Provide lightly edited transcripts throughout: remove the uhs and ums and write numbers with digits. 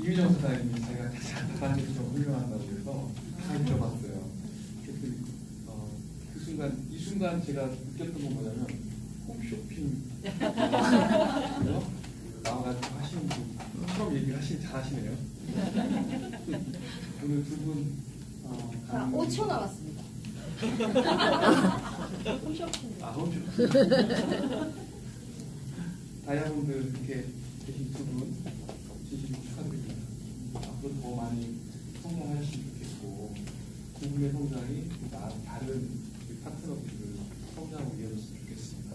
이휘정 사장님이 제가 사장님이 좀 훌륭하다고 해서 잘 들어봤어요. 이 순간 제가 느꼈던 건 뭐냐면 홈쇼핑 나와가지고 하시는 분처럼 얘기를 잘하시네요. 오늘 두 분 5초 남았습니다. 홈쇼핑. 홈쇼핑. 다이아몬드 이렇게 계신 두 분 진심으로 축하드립니다. 앞으로 더 많이 성장하셨으면 좋겠고 두 분의 성장이 다른 파트너들을 성장으로 이어졌으면 좋겠습니다.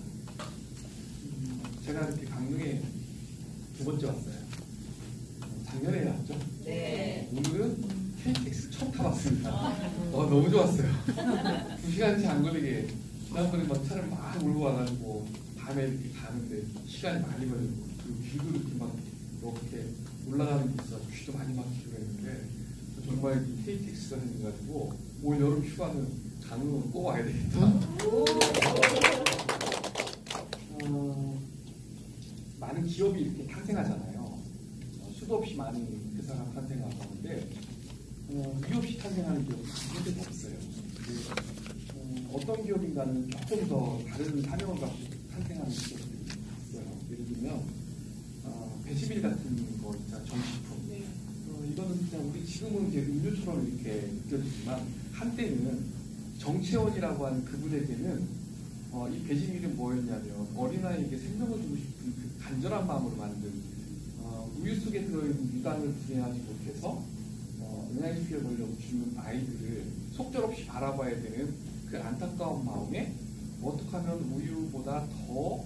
제가 이렇게 강릉에 두 번째 왔어요. 작년에 왔죠? 네. 오늘은 KTX 처음 타봤습니다. 너무 좋았어요. 2시간치 안 걸리게 지난번에 막 차를 막 몰고 와가지고 밤에 이렇게 가는데 시간이 많이 걸리고 그리고 길도 이렇게 막 이렇게 올라가는 게 있어 귀도 많이 막히고 했는데 정말 KTX가 생겨가지고 올 여름 휴가는 강릉으로 꼭 와야 되겠다. 많은 기업이 이렇게 탄생하잖아요. 수도 없이 많은 회사가 탄생하고 하는데 이유 없이 탄생하는 기업은 절대 없어요. 어떤 기업인가는 조금 더 다른 사명을 갖고 탄생하는 기업들이 있어요. 예를 들면 배지밀 같은 거 있잖아요. 정식품. 이거는 그냥 우리 지금은 이제 음료처럼 이렇게 느껴지지만 한때는 정채원이라고 하는 그분에게는 이 배지밀은 뭐였냐면 어린아이에게 생명을 주고 싶은 그 간절한 마음으로 만든 우유 속에 들어있는 유당을 분해하지 못해서 응아이수에 걸려 죽는 아이들을 속절없이 바라봐야 되는 그 안타까운 마음에 어떻게 하면 우유보다 더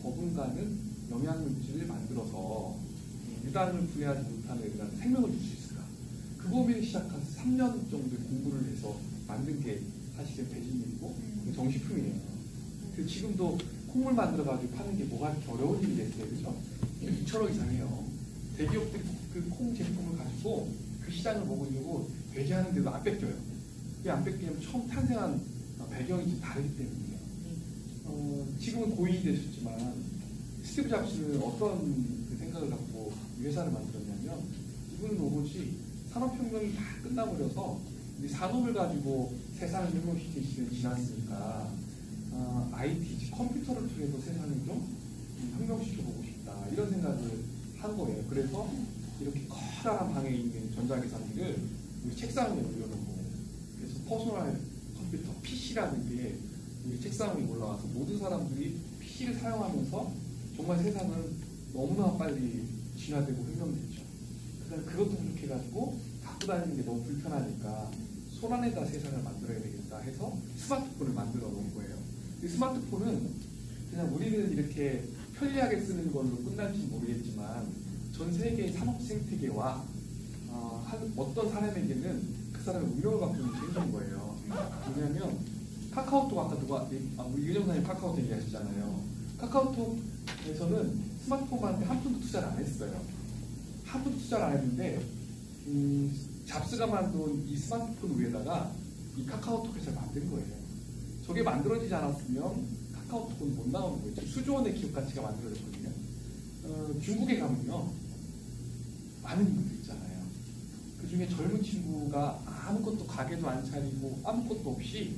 버금가는 영양물질을 만들어서 유당을 분해하지 못하는 애들한테 생명을 줄 수 있을까? 그 고민을 시작해서 3년 정도 공부를 해서 만든 게 사실은 배지밀이고 정식품이에요. 그 지금도 콩물 만들어가지고 파는 게 뭐가 어려운 일이겠어요, 그죠? 2천억 이상해요. 대기업들이 그 콩 제품을 가지고 그 시장을 먹으려고 배제하는데도 안 뺏겨요. 왜 안 뺏기냐면 처음 탄생한 배경이 좀 다르기 때문이에요. 지금은 고인이 되셨지만 스티브 잡스는 어떤 그 생각을 갖고 이 회사를 만들었냐면 이분은 오로지 산업혁명이 다 끝나버려서 이 산업을 가지고 세상을 혁명시키는 시대는 지났으니까 IT, 컴퓨터를 통해서 세상을 좀 혁명시켜보고 싶다 이런 생각을 한 거예요. 그래서 이렇게 커다란 방에 있는 전자계산기를 우리 책상 위에 올려놓고 그래서 퍼스널 컴퓨터, PC라는 게 우리 책상 위에 올라와서 모든 사람들이 PC를 사용하면서 정말 세상은 너무나 빨리 진화되고 혁명됐죠. 그래서 그것도 부족해가지고 갖고 다니는 게 너무 불편하니까 손 안에다 세상을 만들어야 되겠다 해서 스마트폰을 만들어 놓은 거예요. 이 스마트폰은 그냥 우리는 이렇게 편리하게 쓰는 걸로 끝날지 모르겠지만 전 세계의 산업 생태계와 어떤 사람에게는 그 사람의 운명을 바꾸는 게 생긴 거예요. 왜냐하면 카카오톡 아까 우리 이휘정사님 카카오톡 얘기하셨잖아요. 카카오톡에서는 스마트폰한테 한 푼도 투자를 안 했어요. 한 푼도 투자를 안 했는데 잡스가 만든 이 스마트폰 위에다가 이 카카오톡 회사를 만든 거예요. 저게 만들어지지 않았으면 카카오톡은 못 나오는 거예요. 수조 원의 기업 가치가 만들어졌거든요. 중국에 가면요 많은 인물들 있잖아요. 그 중에 젊은 친구가 아무것도 가게도 안 차리고 아무것도 없이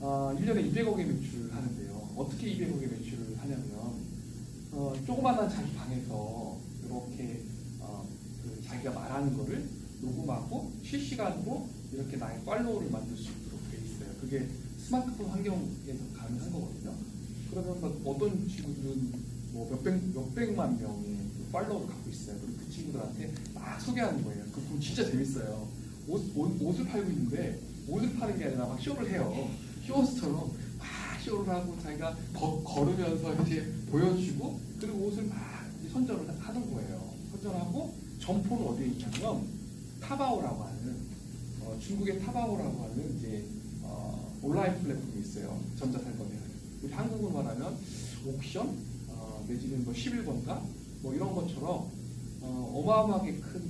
1년에 200억의 매출을 하는데요. 어떻게 200억의 매출을 하냐면 조그마한 자기 방에서 이렇게 그 자기가 말하는 거를 녹음하고 실시간으로 이렇게 나의 팔로우를 만들 수 있도록 돼 있어요. 그게 스마트폰 환경에서 가능한 거거든요. 그러면 어떤 친구들은 뭐 몇백만 명의 팔로우를 갖고 있어요. 그리고 그 친구들한테 막 소개하는 거예요. 그럼 진짜 재밌어요. 옷을 팔고 있는데 옷을 파는 게 아니라 막 쇼를 해요. 쇼호스처럼 막 쇼를 하고 자기가 걸으면서 이제 보여주고 그리고 옷을 막 선전을 하는 거예요. 선전하고 점포는 어디에 있냐면 타바오라고 하는 중국의 타바오라고 하는 이제 온라인 플랫폼이 있어요. 전자상거래. 한국으로 말하면 옥션 내지는 뭐 11번가 뭐 이런 것처럼 어마어마하게 큰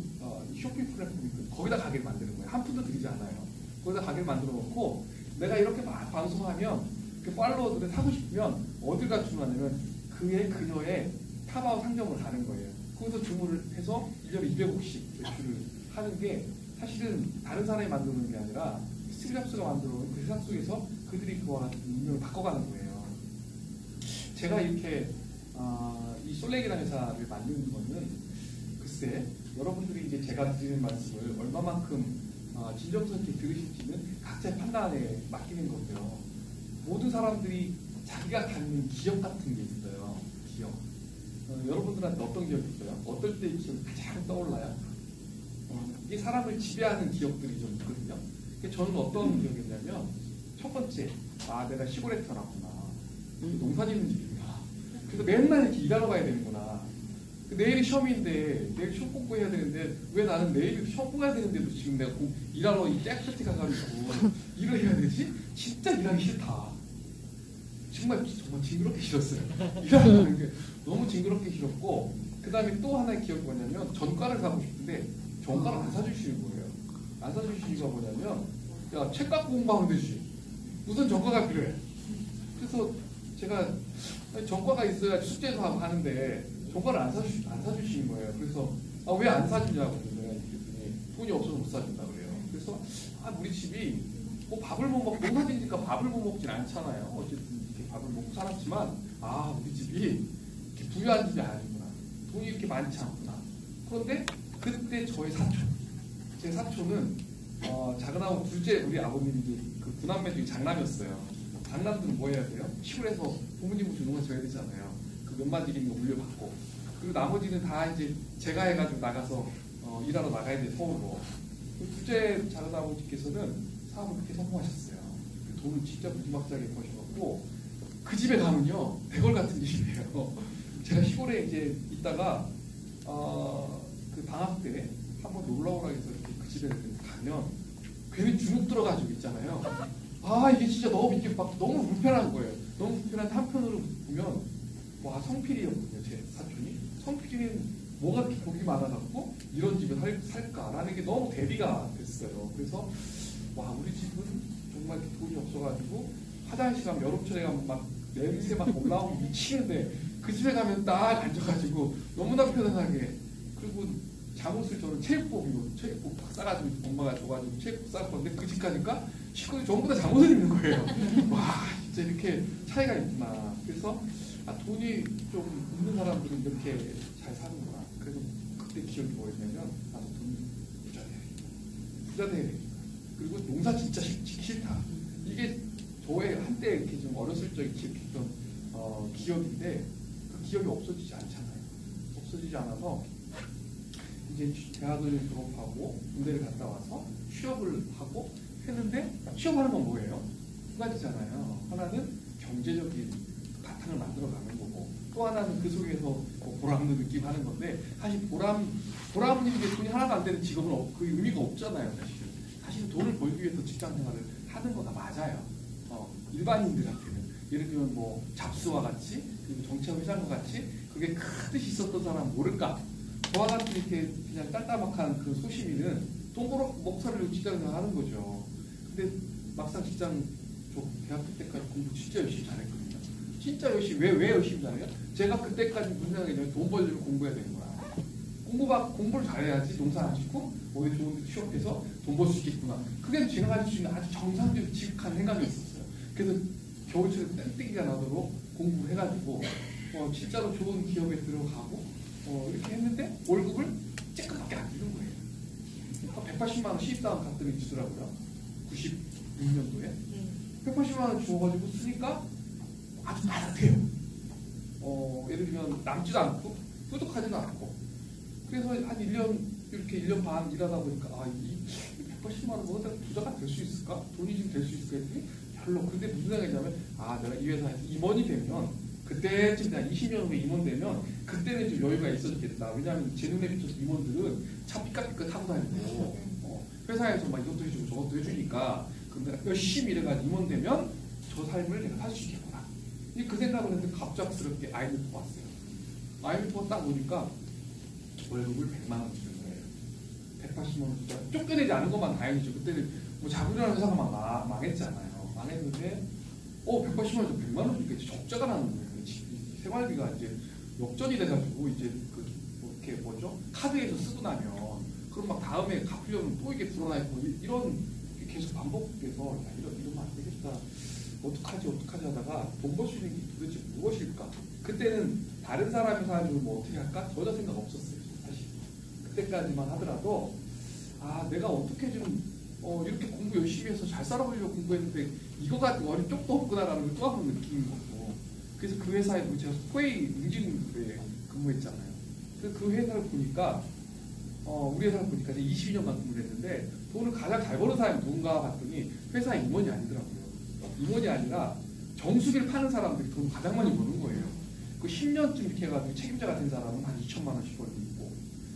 쇼핑 플랫폼이 있고 거기다 가게를 만드는 거예요. 한 푼도 들이지 않아요. 거기다 가게를 만들어 놓고 내가 이렇게 막 방송하면 그 팔로워들을 사고 싶으면 어딜 가서 주냐면 그녀의 타바오 상점을 가는 거예요. 거기서 주문을 해서 1년에 200억씩 매출을 하는 게 사실은 다른 사람이 만드는 게 아니라 스티브 잡스가 만들어 놓은 그 세상 속에서 그들이 그와 같은 운명을 바꿔가는 거예요. 제가 이렇게 이 솔렉이라는 회사를 만드는 거는 글쎄 여러분들이 이제 제가 드리는 말씀을 얼마만큼 진정성 있게 들으실지는 각자의 판단에 맡기는 거고요. 모든 사람들이 자기가 갖는 기억 같은 게 있어요. 기억. 여러분들한테 어떤 기억이 있어요? 어떨 때 기억이 가장 떠올라요? 이게 사람을 지배하는 기억들이 좀 있거든요. 저는 어떤 기억이냐면 첫 번째, 내가 시골에 태어났구나. 농사 짓는 집이구나. 그래서 맨날 이렇게 일하러 가야 되는구나. 내일이 시험인데 내일 시험 공부해야 되는데 왜 나는 내일 시험 공부해야 되는데도 지금 내가 일하러 이 잭패티 가가지고 일을 해야 되지? 진짜 일하기 싫다. 정말 징그럽게 싫었어요. 일하는 게 너무 징그럽게 싫었고, 그 다음에 또 하나의 기억이 뭐냐면 전과를 사고 싶은데 전과를 안 사주시는 거예요. 안 사주시는 이유가 뭐냐면 야, 책 갖고 공부하면 되지. 무슨 전과가 필요해. 그래서 제가 전과가 있어야 숙제도 하고 하는데 전과를 안 사주시는 거예요. 그래서 왜 안 사주냐고 내가 얘기했더니 돈이 없어서 못 사준다 그래요. 그래서 우리 집이 뭐 밥을 못 먹고 농사지니까 밥을 못 먹진 않잖아요. 어쨌든 이렇게 밥을 먹고 살았지만 우리 집이 이렇게 부유한 집이 아니구나. 돈이 이렇게 많지 않구나. 그런데 그때 저의 사촌, 제 사촌은 작은아버 둘째 우리 아버님이 그 구남매 중에 장남이었어요. 장남들은 뭐 해야 돼요? 시골에서 부모님 모시고 농사 져야 되잖아요. 그 몇 마디 있는 거 물려받고, 그리고 나머지는 다 이제 제가 해가지고 나가서 일하러 나가야 돼, 서울로. 그 둘째 작은아버지께서는 사업을 그렇게 성공하셨어요. 돈을 진짜 무지막지하게 버셔갖고 그 집에 가면요 대궐 같은 집이에요. 제가 시골에 이제 있다가 그 방학 때 한번 놀러 오라 해서 이렇게 그 집에 가면 괜히 주눅 들어가지고 있잖아요. 이게 진짜 너무 이렇게 막 너무 불편한 거예요. 너무 불편한데 한편으로 보면 성필이였거든요. 제 사촌이. 성필이는 뭐가 이렇게 복이 많아갖고 이런 집에 살까라는 게 너무 대비가 됐어요. 그래서 우리 집은 정말 돈이 없어가지고 화장실 가면 여름철에 가면 막 냄새 막 올라오고 미치는데 그 집에 가면 딱 앉아가지고 너무나 편안하게, 그리고 잠옷을 저는 체육복 딱 싸가지고 엄마가 줘가지고 체육복 쌀 건데 그 집 가니까 식구들이 전부 다 잠옷을 입는 거예요. 진짜 이렇게 차이가 있구나. 그래서 돈이 좀 있는 사람들은 이렇게 잘 사는구나. 그래서 그때 기억이 뭐였냐면 나도 돈 부자 돼야 되겠다. 그리고 농사 진짜 싫다. 이게 저의 한때 이렇게 좀 어렸을 적에 기억했던 기억인데 그 기억이 없어지지 않잖아요. 없어지지 않아서 이제 대학을 졸업하고 군대를 갔다 와서 취업을 하고 했는데, 취업하는 건 뭐예요? 두 가지잖아요. 하나는 경제적인 바탕을 만들어가는 거고, 또 하나는 그 속에서 보람도 느끼고 하는 건데, 사실 보람은 게 돈이 하나도 안 되는 직업은 그 의미가 없잖아요. 사실은 돈을 벌기 위해서 직장 생활을 하는 거가 맞아요. 일반인들한테는. 예를 들면 뭐 잡스와 같이, 그리고 정치학 회장과 같이 그게 큰 뜻이 있었던 사람은 모를까? 저와 같은 이렇게 그냥 딸따박한 그 소시민은 돈 벌어 먹살을 직장에서 하는 거죠. 근데 막상 저 대학교 때까지 공부 진짜 열심히 잘했거든요. 진짜 열심히. 왜 열심히 잘해요? 제가 그때까지 무슨 생각이냐면 돈 벌려면 공부해야 되는 거야. 공부를 잘해야지 농사 안 짓고 어디 좋은 데 취업해서 돈 벌 수 있겠구나. 그게 제가 가질 수 있는 아주 정상적인 지극한 생각이었었어요. 그래서 겨울철에 땡땡이가 나도록 공부를 해가지고 진짜로 좋은 기업에 들어가고 이렇게 했는데 월급을 쬐끔밖에 안 주는 거예요. 180만 원 신입사원 갔더니 주더라고요. 96년도에 180만 원 주어가지고 쓰니까 아주 따뜻해요. 예를 들면 남지도 않고 뿌듯하지도 않고, 그래서 한 1년 이렇게 1년 반 일하다 보니까 이 180만 원 먹어도 부자가 될 수 있을까? 돈이 좀 될 수 있을까 했더니 별로. 근데 무슨 생각이냐면 내가 이 회사에서 임원이 되면 그때쯤 한 20년 후에 임원 되면 그때는 좀 여유가 있어졌겠다. 왜냐하면 제 눈에 비춰서 임원들은 차 삐까삐까 타고 다니고 회사에서 막 이것도 해주고 저것도 해주니까 그럼 내가 열심히 일해가지고 임원 되면 저 삶을 내가 살 수 있겠구나. 그 생각을 했는데 갑작스럽게 IMF가 왔어요. IMF가 딱 오니까 월급을 100만 원 주는 거예요. 180만 원 주자. 쫓겨내지 않은 것만 다행이죠. 그때는 뭐 자구리라는 회사가 막 망했잖아요. 망했는데 180만 원 주 100만 원 주니까 적자가 나는 거예요. 생활비가 이제 역전이 돼가지고 이제 뭐 이렇게 뭐죠? 카드에서 쓰고 나면 그럼 막 다음에 갚으려면 또 이게 불어나 있고 이런 게 계속 반복돼서 야, 이러면 안 되겠다. 어떡하지 하다가 돈 벌 수 있는 게 도대체 무엇일까? 그때는 다른 사람이 사주면 뭐 어떻게 할까? 전혀 생각 없었어요. 사실 그때까지만 하더라도 내가 어떻게 좀 이렇게 공부 열심히 해서 잘 살아보려고 공부했는데 이거 같은 어린 쪽도 없구나라는 걸 또 한 번 느낀 거고. 그래서 그 회사에 제가 코웨이 응징부에 근무했잖아요. 그래서 그 회사를 보니까 우리 회사를 보니까 22년간 근무를 했는데 돈을 가장 잘 버는 사람이 누군가 봤더니 회사 임원이 아니더라고요. 임원이 아니라 정수기를 파는 사람들이 돈을 가장 많이 버는 거예요. 그 10년쯤 이렇게 해가지고 책임자가 된 사람은 한 2천만 원씩 벌고 있고,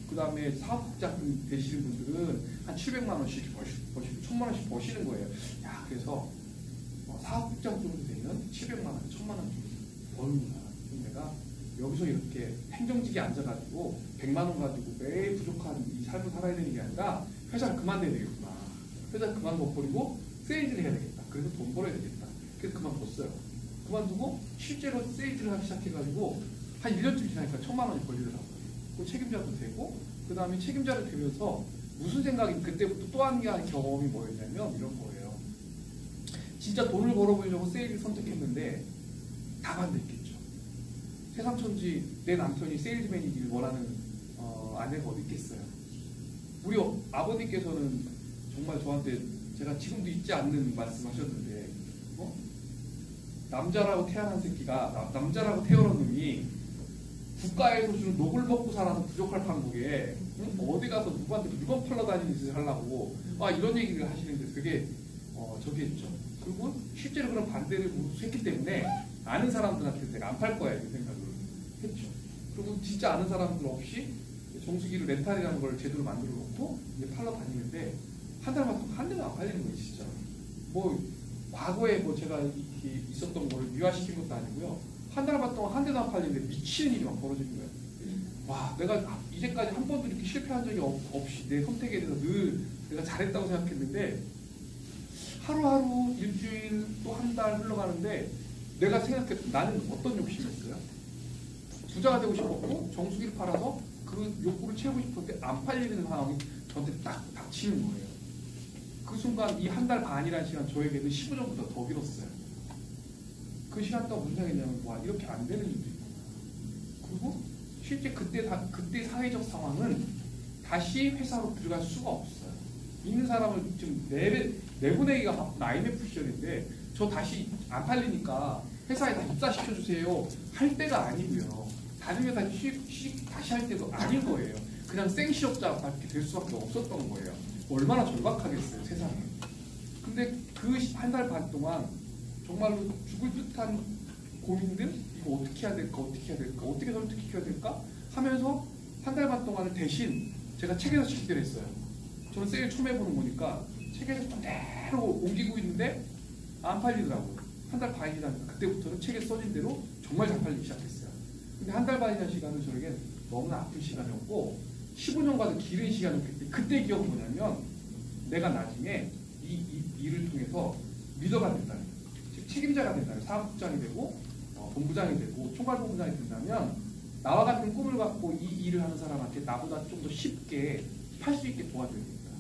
그 다음에 사업자 되시는 분들은 한 700만 원씩 버시고 1000만 원씩 버시는 거예요. 야, 그래서 사업장 정도 되면 700만 원, 1000만 원 정도 버는구나. 내가 여기서 이렇게 행정직에 앉아가지고 100만 원 가지고 매일 부족한 이 삶을 살아야 되는 게 아니라 회사를 그만둬야 되겠구나. 회사를 그만둬버리고 세일즈를 해야 되겠다. 그래서 돈 벌어야 되겠다. 그래서 그만뒀어요. 그만두고 실제로 세일즈를 하기 시작해가지고 한 1년쯤 지나니까 1000만 원이 벌리더라고요. 그 책임자도 되고, 그 다음에 책임자를 되면서 무슨 생각이 그때부터 또 한 게 하는 경험이 뭐였냐면 이런 거예요. 진짜 돈을 벌어보려고 세일을 선택했는데 다 반대했겠죠. 세상천지 내 남편이 세일즈맨이길 원하는 아내가 어디 있겠어요. 우리 아버님께서는 정말 저한테 제가 지금도 잊지 않는 말씀하셨는데 남자라고 태어난 새끼가 남자라고 태어난 놈이 국가에서 주는 녹을 먹고 살아서 부족할 판국에 어디 가서 누구한테 물건 팔러 다니는 짓을 하려고 이런 얘기를 하시는데 그게 저기 했죠. 그리고 실제로 그런 반대를 했기 때문에 아는 사람들한테 내가 안 팔 거야 이런 생각을 했죠. 그리고 진짜 아는 사람들 없이 정수기를 렌탈이라는 걸 제대로 만들어 놓고 이제 팔러 다니는데 한 달만 한 대도 안 팔리는 거예요, 진짜. 과거에 제가 있었던 걸 미화시킨 것도 아니고요. 한 달 반 동안 한 대도 안 팔리는데 미치는 일이 막 벌어지는 거예요. 와, 내가 이제까지 한 번도 이렇게 실패한 적이 없이 내 선택에 대해서 늘 내가 잘했다고 생각했는데 하루하루 일주일 또 한 달 흘러가는데 내가 생각했던 나는 어떤 욕심이었어요? 부자가 되고 싶었고 정수기를 팔아서 그 욕구를 채우고 싶었는데 안 팔리는 상황이 저한테 딱 닥치는 거예요. 그 순간 이 한 달 반이라는 시간 저에게는 15년보다 더 길었어요. 그 시간 동안 무슨 생각했냐면 와, 이렇게 안 되는 일도 있구나. 그리고 실제 그때 사회적 상황은 다시 회사로 들어갈 수가 없어요. 있는 사람을 지금 내보내기가 바쁜 IMF 시절인데 저 다시 안 팔리니까 회사에 다 입사시켜주세요 할 때가 아니고요. 다른 회사 취직 다시 할 때도 아닌 거예요. 그냥 생시업자밖에 될 수밖에 없었던 거예요. 얼마나 절박하겠어요, 세상에. 근데 그 한 달 반 동안 정말로 죽을 듯한 고민들, 이거 어떻게 해야 될까, 어떻게 설득시켜야 될까 하면서 한 달 반 동안을 대신 제가 책에서 책대로 했어요. 저는 세일 처음 해보는 거니까 책에서 그대로 옮기고 있는데 안 팔리더라고요. 한 달 반이 지나니까 그때부터는 책에 써진 대로 정말 잘 팔리기 시작했어요. 근데 한 달 반이라는 시간은 저에게 너무나 아픈 시간이었고 15년과는 길은 시간이었기 때문에 그때 기억은 뭐냐면 내가 나중에 이 일을 통해서 리더가 된다는 거예요. 즉 책임자가 된다는, 사업국장이 되고 본부장이 되고 총괄본부장이 된다면 나와 같은 꿈을 갖고 이 일을 하는 사람한테 나보다 좀 더 쉽게 팔 수 있게 도와줘야 되겠다.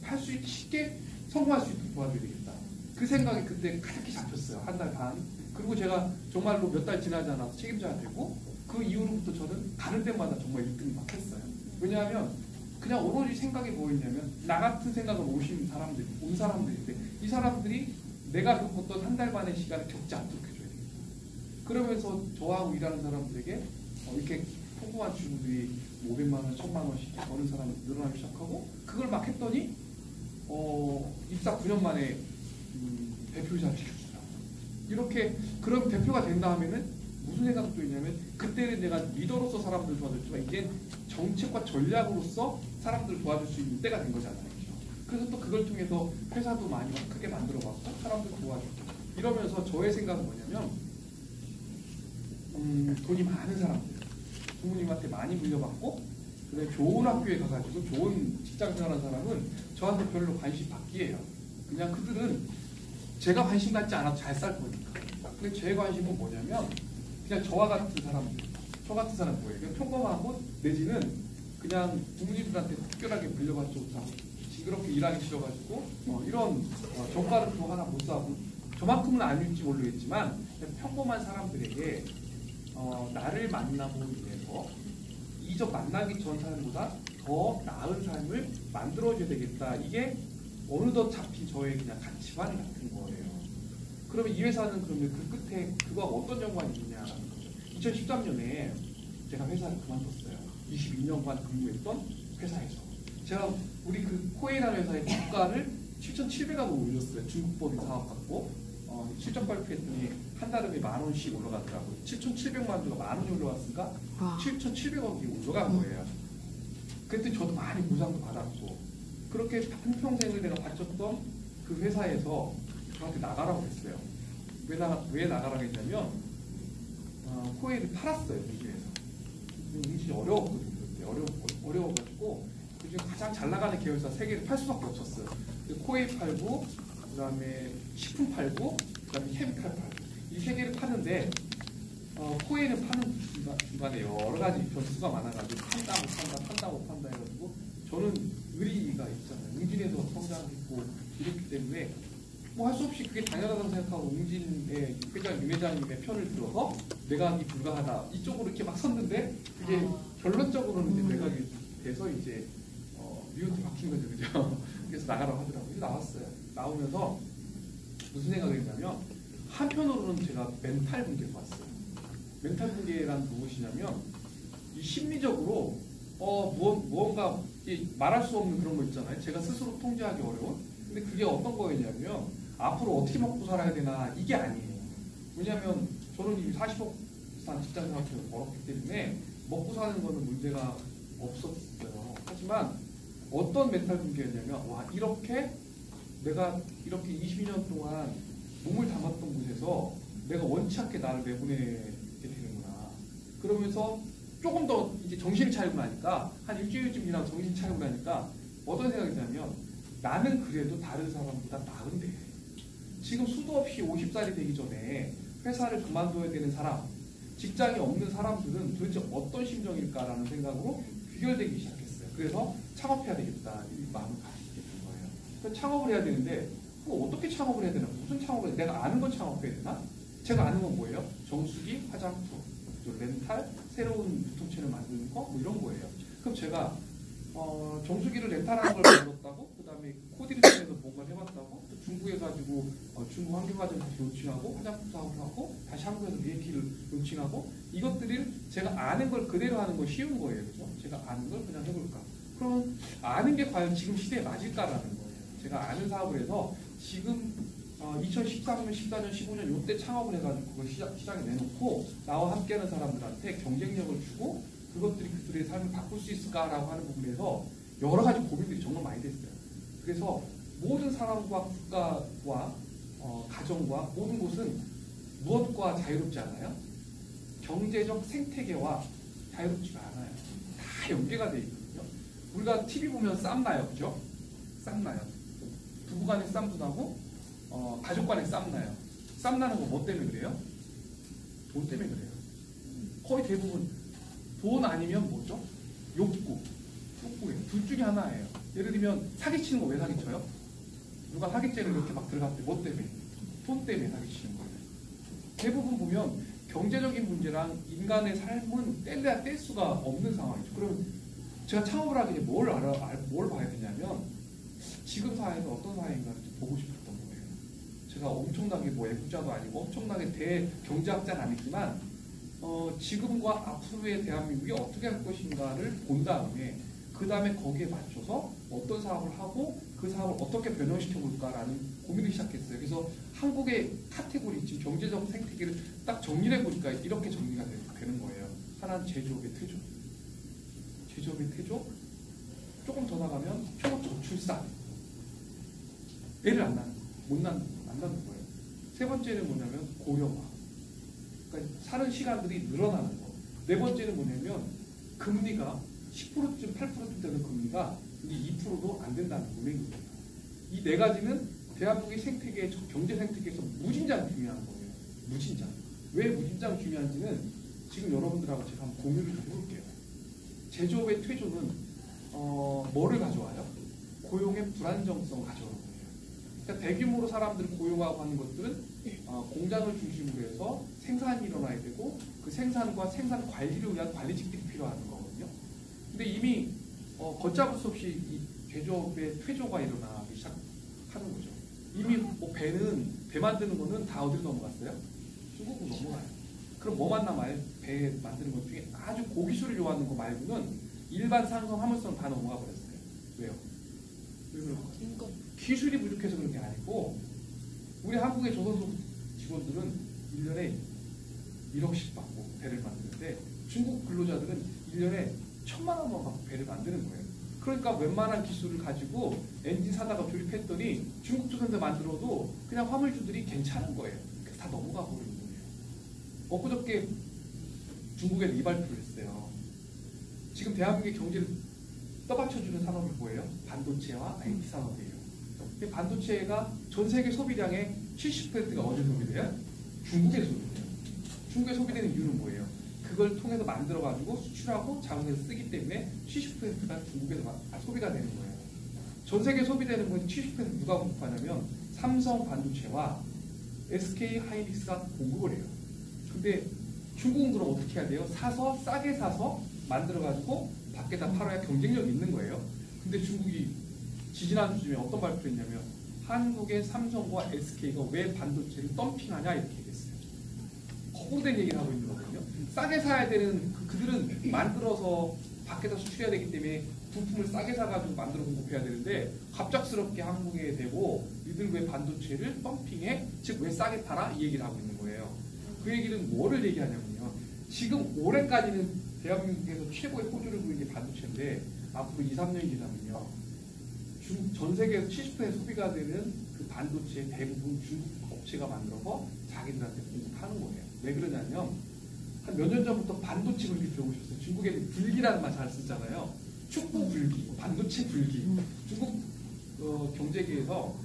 팔 수 있게 쉽게 성공할 수 있게 도와줘야 되겠다. 그 생각이 그때 가득히 잡혔어요. 한 달 반. 그리고 제가 정말로 몇 달 지나지 않아서 책임자가 되고 그 이후로부터 저는 가는 데마다 정말 1등을 막 했어요. 왜냐하면 그냥 오로지 생각이 뭐였냐면 나 같은 생각을 온 사람들인데 이 사람들이 내가 겪었던 한 달 반의 시간을 겪지 않도록 해줘야 되겠다. 그러면서 저하고 일하는 사람들에게 이렇게 포구한 주부들이 500만 원, 1000만 원씩 버는 사람이 늘어나기 시작하고 그걸 막 했더니 입사 9년 만에 대표이사를 시켜주더라고요. 이렇게 그럼 대표가 된 다음에는 무슨 생각도 있냐면 그때는 내가 리더로서 사람들을 도와줬지만 이제 정책과 전략으로서 사람들을 도와줄 수 있는 때가 된 거잖아요. 그렇죠? 그래서 또 그걸 통해서 회사도 많이 크게 만들어봤고 사람들 도와주고 이러면서 저의 생각은 뭐냐면 돈이 많은 사람들, 부모님한테 많이 물려받고 그다음에 좋은 학교에 가가지고 좋은 직장 생활하는 사람은 저한테 별로 관심 받기예요. 그냥 그들은 제가 관심 갖지 않아도 잘 살 거니까. 근데 제 관심은 뭐냐면 그냥 저와 같은 사람들, 저 같은 사람 뭐예요? 그냥 평범하고 내지는 그냥 부모님들한테 특별하게 물려받지 못하고 징그럽게 일하기 싫어가지고 이런 정가를 또 하나 못 사고 저만큼은 아닐지 모르겠지만 평범한 사람들에게 나를 만나고 인해서 이적 만나기 전 삶보다 더 나은 삶을 만들어줘야 되겠다. 이게 어느덧 잡힌 저의 그냥 가치관 같은 거예요. 그러면 이 회사는 그러면 그 끝에 그거하고 어떤 연관이 있냐라는 거죠. 2013년에 제가 회사를 그만뒀어요. 22년간 근무했던 회사에서 제가 우리 그 코에이라는 회사의 주가를 7,700원으로 올렸어요. 중국 법인 사업 갖고 실적 발표했더니 한 달에 10,000원씩 올라가더라고요. 7,700만 주가 10,000원이 올라갔으니까 7,700원이 올라간 거예요. 그랬더니 저도 많이 보상도 받았고 그렇게 한평생을 내가 바쳤던 그 회사에서 저한테 나가라고 했어요. 왜 나가라고 했냐면 코에이를 팔았어요. 미국에서. 응진이 어려웠거든요. 그때 어려워가지고 그중에 가장 잘 나가는 계열사 3개를 팔 수밖에 없었어요. 코에이 팔고 그 다음에 식품 팔고 그 다음에 케미칼 팔고 이 3개를 파는데 코에이는 파는 중간에 여러 가지 변수가 많아가지고 판다고 판다 해가지고 저는 의리가 있잖아요. 응진에서 성장했고 이랬기 때문에 뭐 할 수 없이 그게 당연하다고 생각하고 응진의 회장, 유 회장님의 편을 들어서 매각이 불가하다 이쪽으로 이렇게 막 섰는데 그게 결론적으로는 이제 매각이 돼서 이제 미국도 바뀐 거죠, 그죠? 그래서 나가라고 하더라고요. 그래서 나왔어요. 나오면서 무슨 생각을 했냐면 한편으로는 제가 멘탈 붕괴를 봤어요. 멘탈 붕괴란 무엇이냐면 이 심리적으로 무언가 말할 수 없는 그런 거 있잖아요. 제가 스스로 통제하기 어려운. 근데 그게 어떤 거였냐면 앞으로 어떻게 먹고 살아야 되나 이게 아니에요. 왜냐하면 저는 이미 40억 이상 직장 생활을 벌었기 때문에 먹고 사는 거는 문제가 없었어요. 하지만 어떤 멘탈 붕괴였냐면 와 이렇게 내가 이렇게 22년 동안 몸을 담았던 곳에서 내가 원치 않게 나를 내보내게 되는구나. 그러면서 조금 더 이제 정신을 차리고 나니까 한 일주일쯤 지나고 정신 차리고 나니까 어떤 생각이 드냐면 나는 그래도 다른 사람보다 나은데 지금 수도 없이 50살이 되기 전에 회사를 그만둬야 되는 사람, 직장이 없는 사람들은 도대체 어떤 심정일까라는 생각으로 귀결되기 시작했어요. 그래서 창업해야 되겠다 이 마음을 가지게 된 거예요. 그래서 창업을 해야 되는데 어떻게 창업을 해야 되나? 무슨 창업을 해야 되나? 내가 아는 건 창업해야 되나? 제가 아는 건 뭐예요? 정수기, 화장품, 렌탈, 새로운 유통체를 만드는 거 뭐 이런 거예요. 그럼 제가 정수기를 렌탈하는 걸 배웠다고, 그 다음에 코디리스에서 뭔가를 해봤다고, 중국에 가지고 중국 환경과정 다시 론칭하고, 화장품 사업을 하고, 다시 한국에서 BAT를 론칭하고, 이것들을 제가 아는 걸 그대로 하는 거 쉬운 거예요. 그죠? 제가 아는 걸 그냥 해볼까? 그럼 아는 게 과연 지금 시대에 맞을까라는 거예요. 제가 아는 사업을 해서 지금 2013년, 14년, 15년 이때 창업을 해가지고 그걸 시장에 내놓고 나와 함께하는 사람들한테 경쟁력을 주고 그것들이 그들의 삶을 바꿀 수 있을까라고 하는 부분에서 여러 가지 고민들이 정말 많이 됐어요. 그래서 모든 사람과 국가와 가정과 모든 곳은 무엇과 자유롭지 않아요? 경제적 생태계와 자유롭지가 않아요. 다 연계가 되어 있거든요. 우리가 TV 보면 쌈 나요, 그죠? 쌈 나요. 부부간에 쌈도 나고 가족 간에 쌈 나요. 쌈 나는 거 뭐 때문에 그래요? 돈 때문에 그래요. 거의 대부분 돈 아니면 뭐죠? 욕구예요. 둘 중에 하나예요. 예를 들면 사기치는 거 왜 사기쳐요? 누가 사기죄를 이렇게 막 들어갔대. 뭐 때문에? 돈 때문에 사기치는 거예요. 대부분 보면 경제적인 문제랑 인간의 삶은 뗄래야 뗄 수가 없는 상황이죠. 그럼 제가 창업을 하기 전에 뭘 봐야 되냐면 지금 사회가 어떤 사회인가를 좀 보고 싶었던 거예요. 제가 엄청나게 뭐 애국자도 아니고 엄청나게 대경제학자는 아니지만 지금과 앞으로의 대한민국이 어떻게 할 것인가를 본 다음에 그 다음에 거기에 맞춰서 어떤 사업을 하고 그 사업을 어떻게 변형시켜 볼까라는 고민을 시작했어요. 그래서 한국의 카테고리, 지금 경제적 생태계를 딱 정리해 보니까 이렇게 정리가 되는 거예요. 하나는 제조업의 태조. 제조업의 태조, 조금 더 나가면 초저출산. 애를 안 낳는 거예요. 세 번째는 뭐냐면 고령화. 그러니까 사는 시간들이 늘어나는 거. 네 번째는 뭐냐면 금리가 10%쯤 8%쯤 되는 금리가 이제 2%도 안 된다는 금액입니다. 이 네 가지는 대한민국의 생태계, 경제 생태계에서 무진장 중요한 거예요. 무진장. 왜 무진장 중요한지는 지금 여러분들하고 제가 한번 공유를 좀 해볼게요. 제조업의 퇴조는 뭐를 가져와요? 고용의 불안정성 가져오는 거예요. 그러니까 대규모로 사람들을 고용하고 하는 것들은 공장을 중심으로 해서 생산이 일어나야 되고 그 생산과 생산 관리를 위한 관리직들이 필요한 거거든요. 근데 이미 걷잡을 수 없이 이 제조업의 퇴조가 일어나기 시작하는 거죠. 이미 뭐 배 만드는 거는 다 어디로 넘어갔어요? 중국으로 넘어가요. 그럼 뭐만 남아요? 배 만드는 것 중에 아주 고기술을 요하는 거 말고는 일반 상성, 화물선 다 넘어가 버렸어요. 왜요? 왜 그럴까요? 기술이 부족해서 그런 게 아니고 우리 한국의 조선소 직원들은 1년에 1억씩 받고 배를 만드는데 중국 근로자들은 1년에 1,000만 원만 받고 배를 만드는 거예요. 그러니까 웬만한 기술을 가지고 엔진 사다가 조립했더니 중국 조선소 만들어도 그냥 화물주들이 괜찮은 거예요. 그래서 다 넘어가 버리는 거예요. 엊그저께 중국에 이발표를 했어요. 지금 대한민국의 경제를 떠받쳐주는 산업이 뭐예요? 반도체와 IT 산업이에요. 근데 반도체가 전 세계 소비량의 70%가 어디 소비돼요? 중국에 소비돼요. 중국에 소비되는 이유는 뭐예요? 그걸 통해서 만들어가지고 수출하고 자국에서 쓰기 때문에 70%가 중국에서 소비가 되는 거예요. 전 세계 소비되는 건 70% 누가 공급하냐면 삼성 반도체와 SK 하이닉스가 공급을 해요. 근데 중국은 그럼 어떻게 해야 돼요? 싸게 사서 만들어가지고 밖에다 팔아야 경쟁력이 있는 거예요. 근데 중국이 지지난주에 어떤 발표를 했냐면 한국의 삼성과 SK가 왜 반도체를 덤핑하냐 이렇게 얘기했어요. 거꾸로된 얘기를 하고 있는 거거든요. 싸게 사야 되는 그들은 만들어서 밖에다 수출해야 되기 때문에 부품을 싸게 사가지고 만들어 공급해야 되는데 갑작스럽게 한국에 대고 이들 왜 반도체를 덤핑해? 즉 왜 싸게 팔아? 이 얘기를 하고 있는 거예요. 그 얘기는 뭐를 얘기하냐면요. 지금 올해까지는 대한민국에서 최고의 호조를 부리는 게 반도체인데 앞으로 2, 3년이 지나면요. 전 세계에서 70% 소비가 되는 그 반도체 대부분 중국 업체가 만들어서 자기들한테 공급하는 거예요. 왜 그러냐면 한 몇 년 전부터 반도체 불기 들어보셨어요. 중국에는 불기라는 말 잘 쓰잖아요. 축구 불기, 반도체 불기. 중국 경제계에서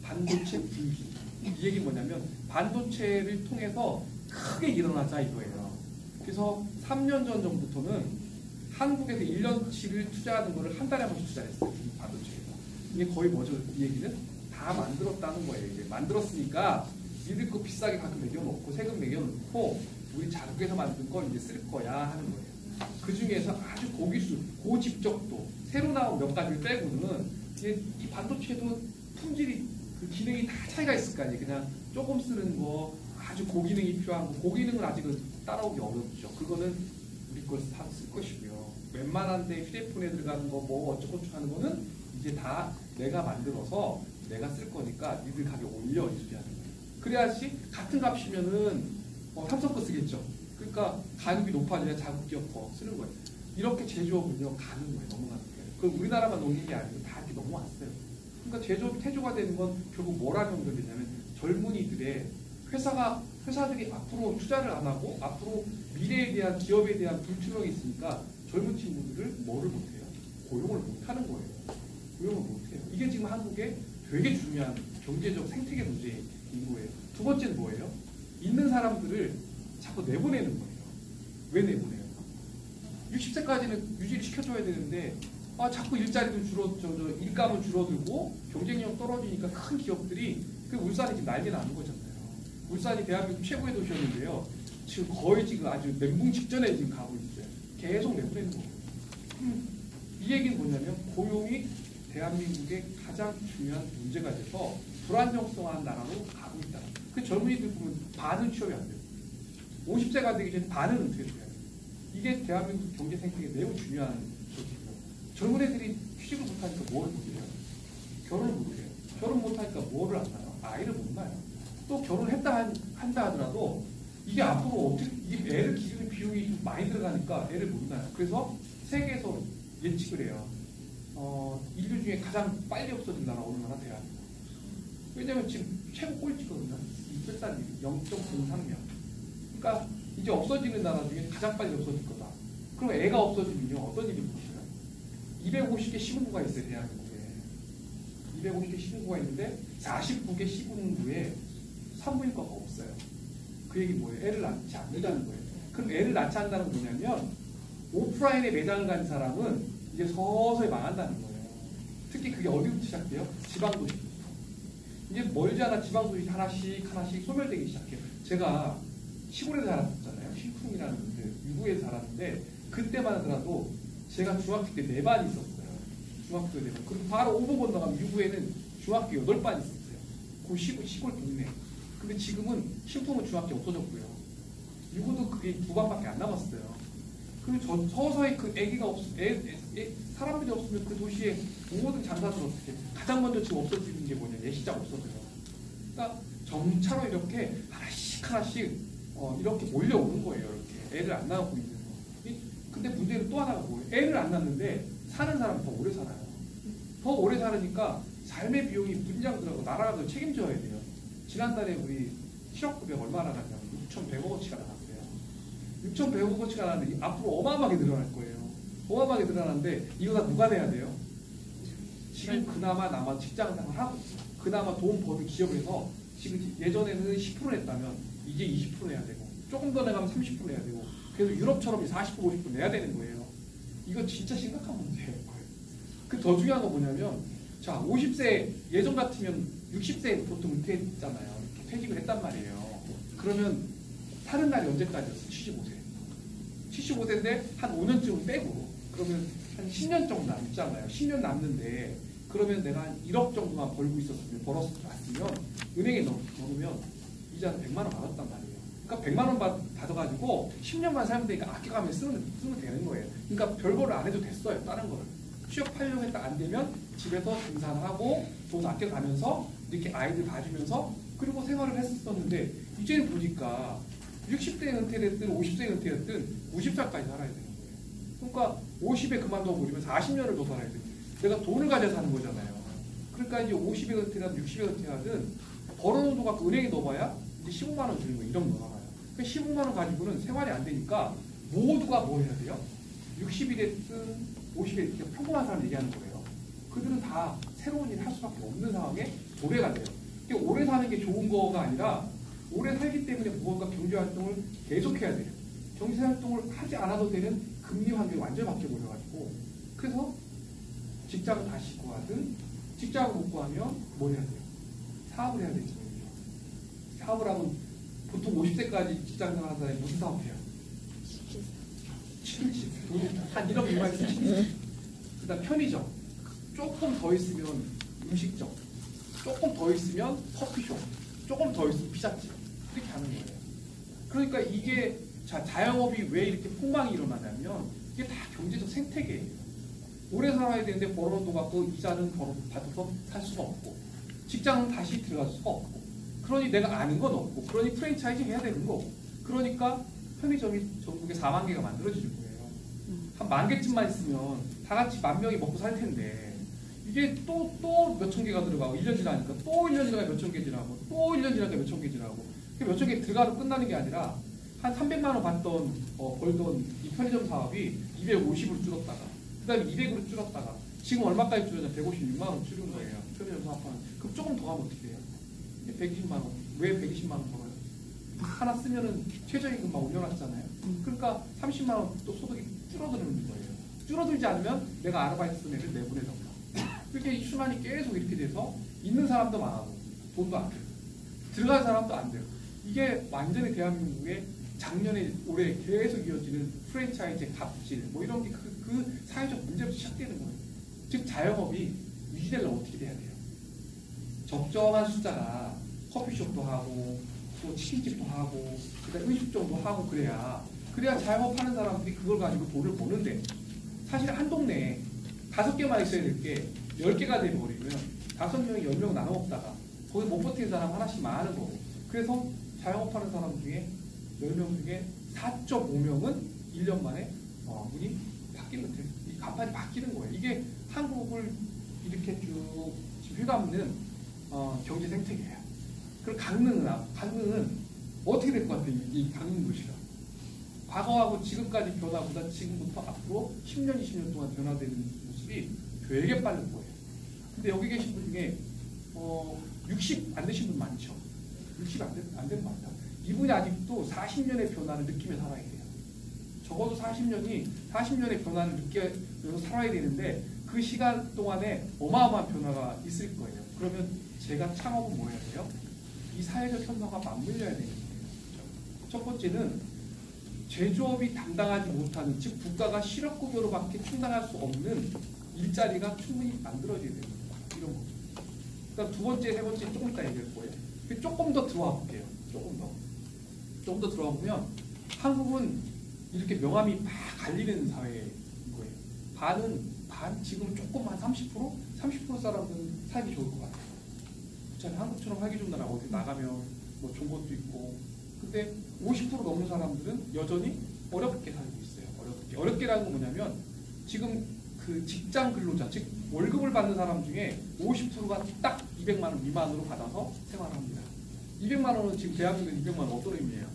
반도체 불기. 이 얘기는 뭐냐면 반도체를 통해서 크게 일어나자 이거예요. 그래서 3년 전 정도부터는 한국에서 1년치를 투자하는 거를 한 달에 한 번씩 투자했어요. 중국 반도체에서. 이게 거의 뭐죠? 이 얘기는 다 만들었다는 거예요. 이게 만들었으니까 니들 거 비싸게 가끔 매겨놓고 세금 매겨놓고 우리 자국에서 만든 걸 이제 쓸 거야 하는 거예요. 그 중에서 아주 고기술, 고집적도 새로 나온 몇 가지를 빼고는 이 반도체도 품질이 그 기능이 다 차이가 있을 거 아니에요. 그냥 조금 쓰는 거 아주 고기능이 필요한 거 고기능은 아직은 따라오기 어렵죠. 그거는 우리 걸 쓸 것이고요. 웬만한 데 휴대폰에 들어가는 거 뭐 어쩌고저쩌고 하는 거는 이제 다 내가 만들어서 내가 쓸 거니까 니들 가격 올려 이 소리 하는 거예요. 그래야지 같은 값이면은 삼성 거 쓰겠죠. 그러니까 가격이 높아져야 자국 기업 더 쓰는 거예요. 이렇게 제조업은요 가는 거예요. 넘어가는 거예요. 그럼 우리나라만 넘긴 게 아니고 다 이렇게 넘어왔어요. 그러니까 제조업 태조가 되는 건 결국 뭐라는 연결되냐면 젊은이들의 회사들이 앞으로 투자를 안 하고 앞으로 미래에 대한 기업에 대한 불투명이 있으니까 젊은 친구들을 뭐를 못해요? 고용을 못하는 거예요. 고용을 못해요. 이게 지금 한국의 되게 중요한 경제적 생태계 문제인 거예요. 두 번째는 뭐예요? 있는 사람들을 자꾸 내보내는 거예요. 왜 내보내요? 60세까지는 유지를 시켜줘야 되는데 자꾸 일자리도 일감은 줄어들고 경쟁력 떨어지니까 큰 기업들이 그 울산이 지금 난리 나는 거잖아요. 울산이 대한민국 최고의 도시였는데요. 지금 거의 지금 아주 멘붕 직전에 지금 가고 있어요. 계속 내보내는 거예요. 이 얘기는 뭐냐면 고용이 대한민국의 가장 중요한 문제가 돼서 불안정성한 나라로 가고 있다. 그 젊은이들 보면 반은 취업이 안 돼요. 50세가 되기 전에 반은 은퇴해줘야 돼요. 이게 대한민국 경제 생태계에 매우 중요한 조직이에요. 젊은 애들이 취직을 못하니까 뭐를 못해요? 결혼을 못해요. 결혼 못하니까 뭐를 안 낳아요? 아이를 못 낳아요. 또 결혼했다 한다 하더라도 이게 앞으로 어떻게 이게 애를 기르는 비용이 좀 많이 들어가니까 애를 못 낳아요. 그래서 세계에서 예측을 해요. 인류 중에 가장 빨리 없어진 나라 어느 나라 대한민국. 왜냐면 지금 최고 꼴찌거든요. 출산율이 0.03명. 그러니까 이제 없어지는 나라 중에 가장 빨리 없어질 거다. 그럼 애가 없어지면요 어떤 일이 벌어져요? 250개 시군구가 있어요 대한민국에. 250개 시군구가 있는데 49개 시군구에 산부인과가 없어요. 그 얘기 뭐예요? 애를 낳지 않는다는 거예요. 그럼 애를 낳지 않는다는 건 뭐냐면 오프라인에 매장을 간 사람은 이제 서서히 망한다는 거예요. 특히 그게 어디부터 시작돼요? 지방도시부터. 이제 멀지 않아 지방도시 하나씩 소멸되기 시작해요. 제가 시골에 살았잖아요. 신풍이라는 유구에 살았는데 그때만 하더라도 제가 중학교 때 4반 있었어요. 중학교 4반. 그리고 바로 5분 건너가면 유구에는 중학교 8반 있었어요. 그 시골 동네. 근데 지금은 신풍은 중학교 없어졌고요. 유구도 그게 2반밖에 안 남았어요. 그리고 서서히 그 애기가 사람들이 없으면 그 도시에 모든 장사들 어떻게 가장 먼저 지금 없어지는 게 뭐냐? 예시장 없어져요. 그러니까 정차로 이렇게 하나씩 이렇게 몰려오는 거예요. 이렇게 애를 안 낳고 있는 거. 근데 문제는 또 하나가 뭐예요? 애를 안 낳는데 사는 사람은 더 오래 살아요. 더 오래 살으니까 삶의 비용이 무진장 들어가고 나라가 더 책임져야 돼요. 지난달에 우리 실업급여 얼마나 나갔냐면 6,100억어치가 나갔어요. 6,100억어치가 나갔는데 앞으로 어마어마하게 늘어날 거예요. 어마어마하게 늘어나는데 이거 다 누가 내야 돼요? 지금 그나마 직장을 하고 그나마 돈 버는 기업에서 지금 예전에는 10% 냈다면 이제 20% 내야 되고 조금 더 내가면 30% 내야 되고 그래서 유럽처럼 40%, 50% 내야 되는 거예요. 이거 진짜 심각한 문제예요. 그 더 중요한 건 뭐냐면 자 50세 예전 같으면 60세 보통 은퇴했잖아요. 이렇게 퇴직을 했단 말이에요. 그러면 사는 날이 언제까지였어? 75세. 75세인데 한 5년쯤 빼고 그러면 한 10년 정도 남잖아요. 10년 남는데 그러면 내가 한 1억 정도만 벌었으면 은행에 넣으면 이자는 100만 원 받았단 말이에요. 그러니까 100만 원 받아가지고 10년만 살면 되니까 아껴가면 쓰면 되는 거예요. 그러니까 별거를 안 해도 됐어요. 다른 거를. 취업하려고 했다 안 되면 집에서 등산하고 돈 아껴가면서 이렇게 아이들 봐주면서 그리고 생활을 했었는데 이제는 보니까 60세 은퇴됐든 50세 은퇴됐든 90살까지 살아야 되는 거예요. 그러니까 50에 그만둬 버리면 40년을 더 살아야 돼요. 내가 돈을 가져 사는 거잖아요. 그러니까 이제 50에 은퇴하든 60에 은퇴하든 벌어놓은 돈 갖고 은행에 넣어봐야 이제 15만 원 주는 거 1억 넣어놔요. 그러니까 15만 원 가지고는 생활이 안 되니까 모두가 뭐 해야 돼요? 60이 됐든 50에 됐든 평범한 사람 얘기하는 거예요. 그들은 다 새로운 일을 할 수밖에 없는 상황에 도래가 돼요. 그러니까 오래 사는 게 좋은 거가 아니라 오래 살기 때문에 무언가 경제활동을 계속해야 돼요. 경제활동을 하지 않아도 되는 금리 환경이 완전히 바뀌어버려가지고 그래서 직장을 다시 구하든 직장을 못 구하면 뭘 해야 돼요? 사업을 해야 되죠. 사업을 하면 보통 50세까지 직장 생활하는 사람이 무슨 사업 해요? 치킨집. 한 1억 미만 있으면 치킨집. 그 다음 편의점. 조금 더 있으면 음식점. 조금 더 있으면 커피숍. 조금 더 있으면 피자집. 이렇게 하는 거예요. 그러니까 이게 자영업이 왜 이렇게 폭망이 일어나냐면 이게 다 경제적 생태계예요. 오래 살아야 되는데 벌어놓은 돈 갖고 이자는 받아서 살 수가 없고 직장은 다시 들어갈 수가 없고 그러니 내가 아는 건 없고 그러니 프랜차이즈 해야 되는 거고 그러니까 편의점이 전국에 4만 개가 만들어질 거예요. 한 10,000개쯤만 있으면 다 같이 10,000명이 먹고 살 텐데 이게 또 몇천 개가 들어가고 1년 지나니까 또 1년 지나니까 몇천 개 지나고 또 1년 지나니까 몇천 개 지나고 몇천 개 들어가도 끝나는 게 아니라 한 300만 원 벌던 이 편의점 사업이 250으로 줄었다가 그 다음에 200으로 줄었다가 지금 얼마까지 줄었냐 156만 원 줄은 거예요. 편의점 사업하는 그럼 조금 더 가면 어떻게 해요? 120만 원. 왜 120만 원 벌어요? 하나 쓰면은 최저임금만 올려놨잖아요. 그러니까 30만 원 또 소득이 줄어드는 거예요. 줄어들지 않으면 내가 아르바이트 쓴 애를 내보내던가. 그렇게 순환이 계속 이렇게 돼서 있는 사람도 많아도 돈도 안 돼요. 들어간 사람도 안 돼요. 이게 완전히 대한민국의 작년에 올해 계속 이어지는 프랜차이즈 갑질 뭐 이런 게 그 사회적 문제부터 시작되는 거예요. 즉 자영업이 유지되려면 어떻게 돼야 돼요? 적정한 숫자가 커피숍도 하고 또 치킨집도 하고 그다음에 음식점도 하고 그래야 자영업하는 사람들이 그걸 가지고 돈을 버는데 사실 한 동네에 5개만 있어야 될 게 10개가 되어버리면 5명이 10명 나눠 먹다가 거기 못 버티는 사람 하나씩 망하는 거고 그래서 자영업하는 사람 중에 10명 중에 4.5명은 1년 만에 문이 바뀌는 거예요. 이 간판이 바뀌는 거예요. 이게 한국을 이렇게 쭉 휘감는 경제 생태계예요. 그리고 강릉은 어떻게 될 것 같아요? 이 강릉 도시가 과거하고 지금까지 변화보다 지금부터 앞으로 10년, 20년 동안 변화되는 모습이 되게 빠를 거예요. 근데 여기 계신 분 중에 60 안 되신 분 많죠. 60 안 되는 분 많다. 이분이 아직도 40년의 변화를 느끼며 살아야 돼요. 적어도 40년의 변화를 느껴서 살아야 되는데 그 시간 동안에 어마어마한 변화가 있을 거예요. 그러면 제가 창업은 뭐 해야 돼요? 이 사회적 현상과 맞물려야 되는 거예요. 첫 번째는 제조업이 담당하지 못하는, 즉 국가가 실업급여로밖에 충당할 수 없는 일자리가 충분히 만들어져야 되는 거예요. 이런 거죠. 그러니까 두 번째, 세 번째 조금 이따 얘기할 거예요. 조금 더 들어와 볼게요. 조금 더 들어와 보면 한국은 이렇게 명함이 막 갈리는 사회인 거예요. 반 지금 조금 한 30% 사람들은 살기 좋을 것 같아요. 그렇잖아요. 한국처럼 살기 좋은 나라 어디 나가면 뭐 좋은 것도 있고. 근데 50% 넘는 사람들은 여전히 어렵게 살고 있어요. 어렵게라는 건 뭐냐면 지금 그 직장 근로자, 즉 월급을 받는 사람 중에 50%가 딱 200만 원 미만으로 받아서 생활합니다. 200만 원은 지금 대한민국에 200만 원 어떤 의미예요?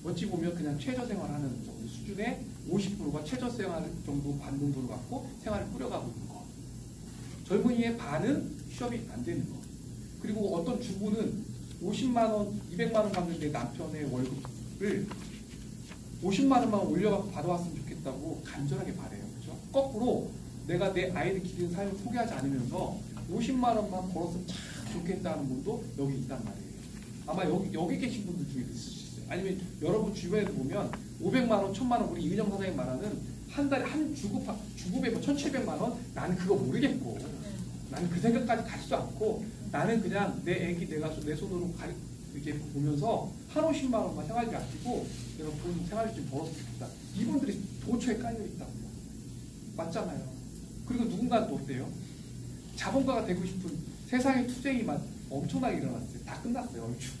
어찌 보면 그냥 최저생활하는 정도 수준의 50%가 최저생활 정도 받는 돈을 갖고 생활을 꾸려가고 있는 거. 젊은이의 반은 취업이 안 되는 거. 그리고 어떤 주부는 50만 원, 200만 원 받는데 남편의 월급을 50만 원만 올려갖고 받아왔으면 좋겠다고 간절하게 바래요. 그렇죠? 거꾸로 내가 내 아이들 기르는 삶을 포기하지 않으면서 50만 원만 벌었으면 참 좋겠다는 분도 여기 있단 말이에요. 아마 여기 계신 분들 중에 있을 수 있어요. 아니면 여러분 주변에도 보면 500만 원, 1000만 원, 우리 이은영 사장님 말하는 한 달에 한 주급에 뭐 1700만 원? 나는 그거 모르겠고 나는 그 생각까지 가지도 않고 나는 그냥 내 애기 내가 내 손으로 이렇게 보면서 한 50만 원만 생활비 아끼고 내가 돈 생활비 좀 벌었으면 좋겠다. 이분들이 도처에 깔려 있다고요. 맞잖아요. 그리고 누군가는 또 어때요? 자본가가 되고 싶은 세상의 투쟁이 막 엄청나게 일어났어요. 다 끝났어요. 얼추.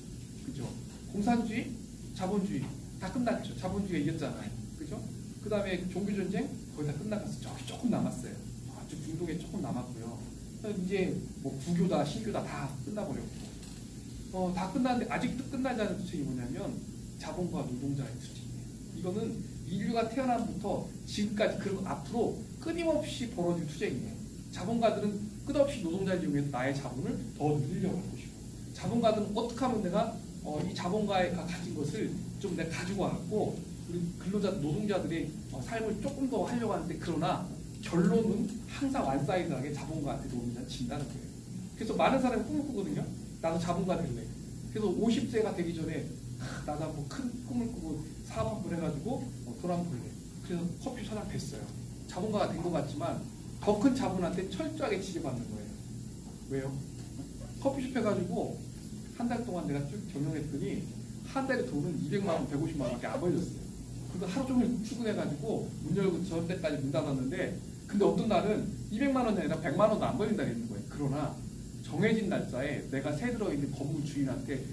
그죠? 공산주의, 자본주의 다 끝났죠. 자본주의가 이겼잖아요. 그죠? 그 다음에 종교전쟁 거의 다 끝나갔어요. 저기 조금 남았어요. 아주 중동에 조금 남았고요. 이제 뭐 부교다, 신교다 다 끝나버렸고. 다 끝났는데 아직도 끝나지 않은 투쟁이 뭐냐면 자본과 노동자의 투쟁이에요. 이거는 인류가 태어나부터 지금까지 그리고 앞으로 끊임없이 벌어질 투쟁이에요. 자본가들은 끝없이 노동자를 이용해서 나의 자본을 더 늘려고 하고 싶고, 자본가들은 어떻게 하면 내가 이 자본가가 가진 것을 좀 내가 가지고 와갖고 우리 근로자, 노동자들의 삶을 조금 더 하려고 하는데, 그러나 결론은 항상 완사이드하게 자본가한테 노동자는 진다는 거예요. 그래서 많은 사람이 꿈을 꾸거든요. 나도 자본가 될래. 그래서 50세가 되기 전에 나도 한번 큰 꿈을 꾸고 사업 한번 해가지고 돈 한번 벌래. 그래서 커피 사장 됐어요. 자본가가 된 것 같지만 더 큰 자본한테 철저하게 지배받는 거예요. 왜요? 커피숍 해가지고 한 달 동안 내가 쭉 경영했더니 한 달에 돈은 200만 원, 150만 원밖에 안 벌렸어요. 그리고 하루 종일 출근해가지고 문 열고 저 때까지 문 닫았는데, 근데 어떤 날은 200만 원이 아니라 100만 원도 안 벌린다 그랬는 거예요. 그러나 정해진 날짜에 내가 세 들어있는 건물 주인한테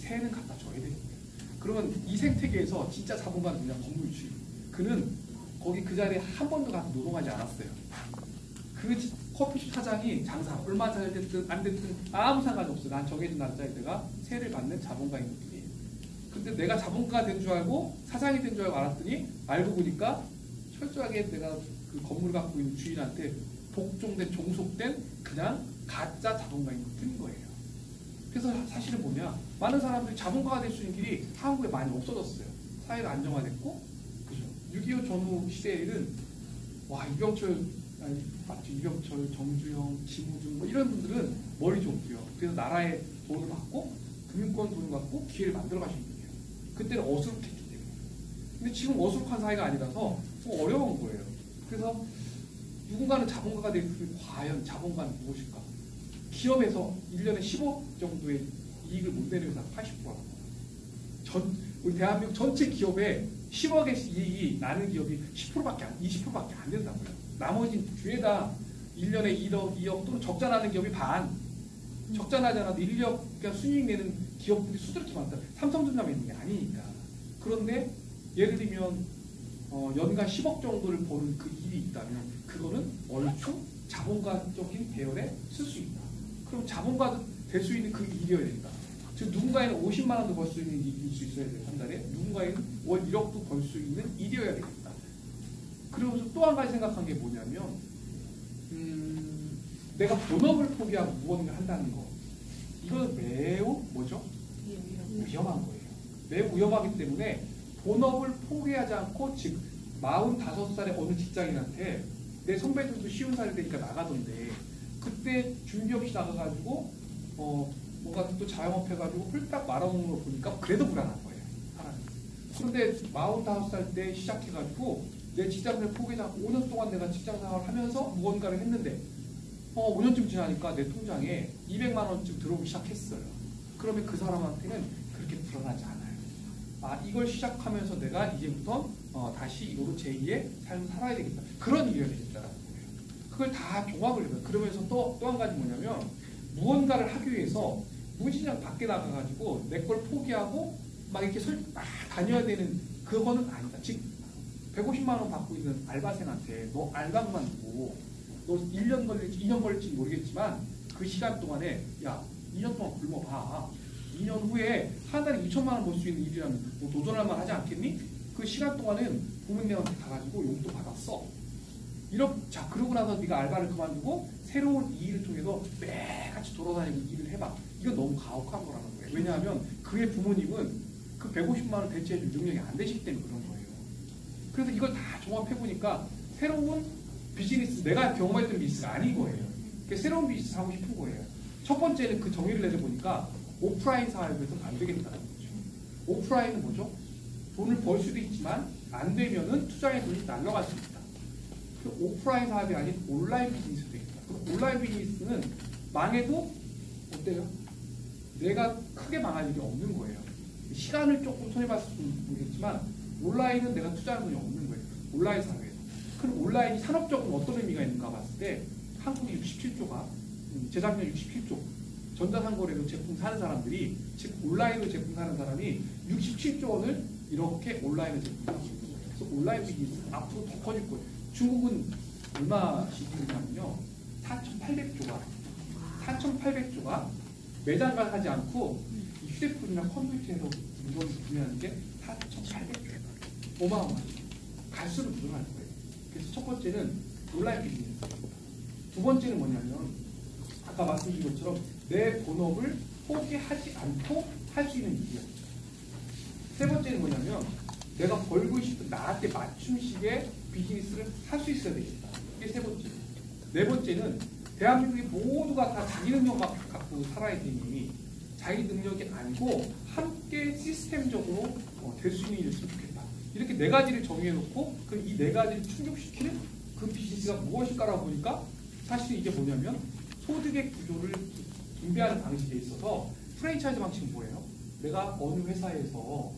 세는 갖다 줘야 되는 거예요. 그러면 이 생태계에서 진짜 자본가는 그냥 건물 주인. 그는 거기 그 자리에 한 번도 가서 노동하지 않았어요. 그 커피숍 사장이 장사 얼마 잘 됐든 안 됐든 아무 상관이 없어요. 난 정해진 날짜에 내가 세를 받는 자본가인 것뿐이에요. 근데 내가 자본가가 된 줄 알고 사장이 된 줄 알고 알았더니 알고 보니까 철저하게 내가 그 건물을 갖고 있는 주인한테 복종된, 종속된 그냥 가짜 자본가인 것뿐인 거예요. 그래서 사실은 뭐냐, 많은 사람들이 자본가가 될 수 있는 길이 한국에 많이 없어졌어요. 사회가 안정화됐고, 그죠? 6.25 전후 시대에는 와, 유병철, 정주영, 김우중 뭐 이런 분들은 머리 좋고요. 그래서 나라의 돈을 받고 금융권 돈을 받고 기회를 만들어 가시는 분이에요. 그때는 어수룩했기 때문에. 근데 지금 어수룩한 사회가 아니라서 좀 어려운 거예요. 그래서 누군가는 자본가가 되면 과연 자본가는 무엇일까? 기업에서 1년에 10억 정도의 이익을 못 내는 사람 80%라고. 우리 대한민국 전체 기업에 10억의 이익이 나는 기업이 10%밖에 20%밖에 안 된다고요. 나머지 죄다 1년에 1억, 2억 또는 적자 나는 기업이 반. 적자 나지 않아도 1억 그러니까 수익 내는 기업들이 수두룩히 많다. 삼성전자만 있는 게 아니니까. 그런데 예를 들면 연간 10억 정도를 버는 그 일이 있다면 그거는 얼추 자본가적인 배열에 쓸 수 있다. 그럼 자본가 될 수 있는 그 일이어야 된다. 즉 누군가에는 50만 원도 벌 수 있는 일일 수 있어야 돼요. 한 달에. 누군가에는 월 1억도 벌 수 있는 일이어야 되겠다. 그리고 또 한 가지 생각한 게 뭐냐면 내가 본업을 포기하고 무언가를 한다는 거. 이거는 매우 뭐죠? 위험한 거예요. 매우 위험하기 때문에 본업을 포기하지 않고 즉 45살의 어느 직장인한테 내 선배들도 50살 되니까 나가던데 그때 준비 없이 나가가지고 뭔가 또 자영업 해가지고 홀딱 말아먹는 걸 보니까 그래도 불안한 거예요. 사람이. 그런데 45살 때 시작해가지고 내 직장생활 포기하지 않고 5년 동안 내가 직장생활을 하면서 무언가를 했는데 5년쯤 지나니까 내 통장에 200만 원쯤 들어오기 시작했어요. 그러면 그 사람한테는 그렇게 불안하지 않아요. 이걸 시작하면서 내가 이제부터 다시 이거로 제2의 삶을 살아야 되겠다. 그런 이유가 되겠다라는 거예요. 그걸 다 종합을 해요. 그러면서 또 한 가지 뭐냐면 무언가를 하기 위해서 무진장 밖에 나가가지고 내 걸 포기하고 막 이렇게 다녀야 되는 그거는 아니다. 즉 150만 원 받고 있는 알바생한테 너 알바 그만두고 너 1년 걸릴지 2년 걸릴지 모르겠지만 그 시간 동안에 야 2년 동안 굶어봐. 2년 후에 한 달에 2천만 원 벌 수 있는 일이라면 뭐 도전할 만 하지 않겠니? 그 시간 동안은 부모님한테 가가지고 용돈 받았어. 자 그러고 나서 네가 알바를 그만두고 새로운 이 일을 통해서 매같이 돌아다니고 일을 해봐. 이건 너무 가혹한 거라는 거예요. 왜냐하면 그의 부모님은 그 150만 원 대체해줄 능력이 안 되시기 때문에 그런 거예요. 그래서 이걸 다 종합해보니까 새로운 비즈니스, 내가 경험했던 비즈니스가 아닌 거예요. 새로운 비즈니스 하고 싶은 거예요. 첫 번째는 그 정의를 내려보니까 오프라인 사업에서는 안 되겠다는 거죠. 오프라인은 뭐죠? 돈을 벌 수도 있지만 안 되면은 투자의 돈이 날아갈 수 있다. 오프라인 사업이 아닌 온라인 비즈니스도 되겠다. 온라인 비즈니스는 망해도 어때요? 내가 크게 망할 일이 없는 거예요. 시간을 조금 손해봤을 수는 모르겠지만 온라인은 내가 투자하는 돈이 없는 거예요. 온라인 사회에서. 그럼 온라인이 산업적으로 어떤 의미가 있는가 봤을 때 한국이 67조가 재작년 67조 전자상거래로 제품 사는 사람들이 즉 온라인으로 제품 사는 사람이 67조 원을 이렇게 온라인으로 제품 사고 있는 거예요. 그래서 온라인 비즈니스는 앞으로 더 커질 거예요. 중국은 얼마씩 있냐면요. 4,800조가 매장을 하지 않고 휴대폰이나 컴퓨터에서 물건을 구매하는 게 4,800조예요. 어마어마하죠. 갈수록 늘어날 거예요. 그래서 첫 번째는 온라인 비즈니스입니다. 두 번째는 뭐냐면 아까 말씀드린 것처럼 내 본업을 포기하지 않고 할 수 있는 일이에요. 세 번째는 뭐냐면 내가 벌고 싶은 나한테 맞춤식의 비즈니스를 할 수 있어야 되겠다. 이게 세 번째. 네 번째는 대한민국이 모두가 다 자기 능력 갖고 살아야 되니 자기 능력이 아니고 함께 시스템적으로 될 수 있는 일이었으면 좋겠다. 이렇게 네 가지를 정해놓고 그럼 이 네 가지를 충족시키는 그 비즈니스가 무엇일까라고 보니까 사실 이게 뭐냐면 소득의 구조를 분배하는 방식에 있어서 프랜차이즈 방식은 뭐예요? 내가 어느 회사에서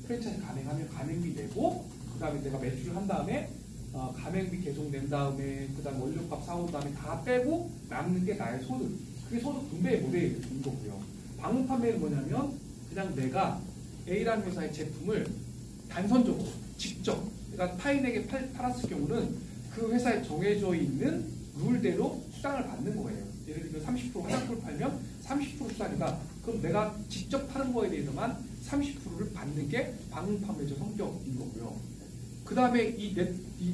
프랜차이즈 가맹하면 가맹비 내고 그 다음에 내가 매출을 한 다음에 가맹비 계속낸 다음에 그 다음에 원료값 사온 다음에 다 빼고 남는 게 나의 소득. 그게 소득 분배의 모델인 거고요. 방문 판매는 뭐냐면 그냥 내가 A라는 회사의 제품을 단선적으로 직접 내가 타인에게 팔았을 경우는 그 회사에 정해져 있는 룰대로 수당을 받는 거예요. 예를 들면 30% 화장품을 팔면 30% 수당이다. 그럼 내가 직접 파는 거에 대해서만 30%를 받는 게 방문 판매자 성격인 거고요. 그 다음에 이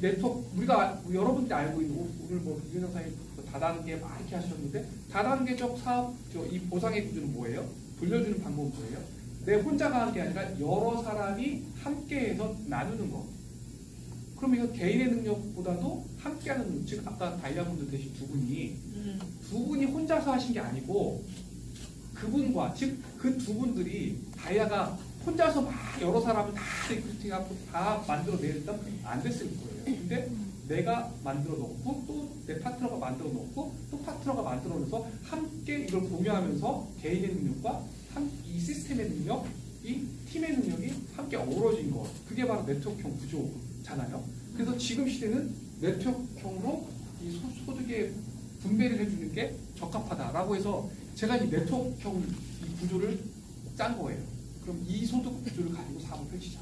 네트워크, 우리가 여러분들이 알고 있는 오늘 뭐 이윤영 사장님 다단계 막 이렇게 하셨는데 다단계적 사업, 이 보상의 구조는 뭐예요? 불려주는 방법은 뭐예요? 내 혼자가 하는 게 아니라 여러 사람이 함께해서 나누는 거. 그럼 이거 개인의 능력보다도 함께하는 능력, 즉 아까 다이아몬드 되신 두 분이 혼자서 하신 게 아니고 그분과 즉 그 두 분들이 다이아가 혼자서 막 여러 사람을 다 리크루팅하고 다 만들어내면 안 됐을 거예요. 근데 내가 만들어 놓고 또 내 파트너가 만들어 놓고 또 파트너가 만들어 놓아서 함께 이걸 공유하면서 개인의 능력과 이 시스템의 능력, 이 팀의 능력이 함께 어우러진 것. 그게 바로 네트워크형 구조잖아요. 그래서 지금 시대는 네트워크형으로 이 소득의 분배를 해주는 게 적합하다라고 해서 제가 이 네트워크형 이 구조를 짠 거예요. 그럼 이 소득 구조를 가지고 사업을 펼치자.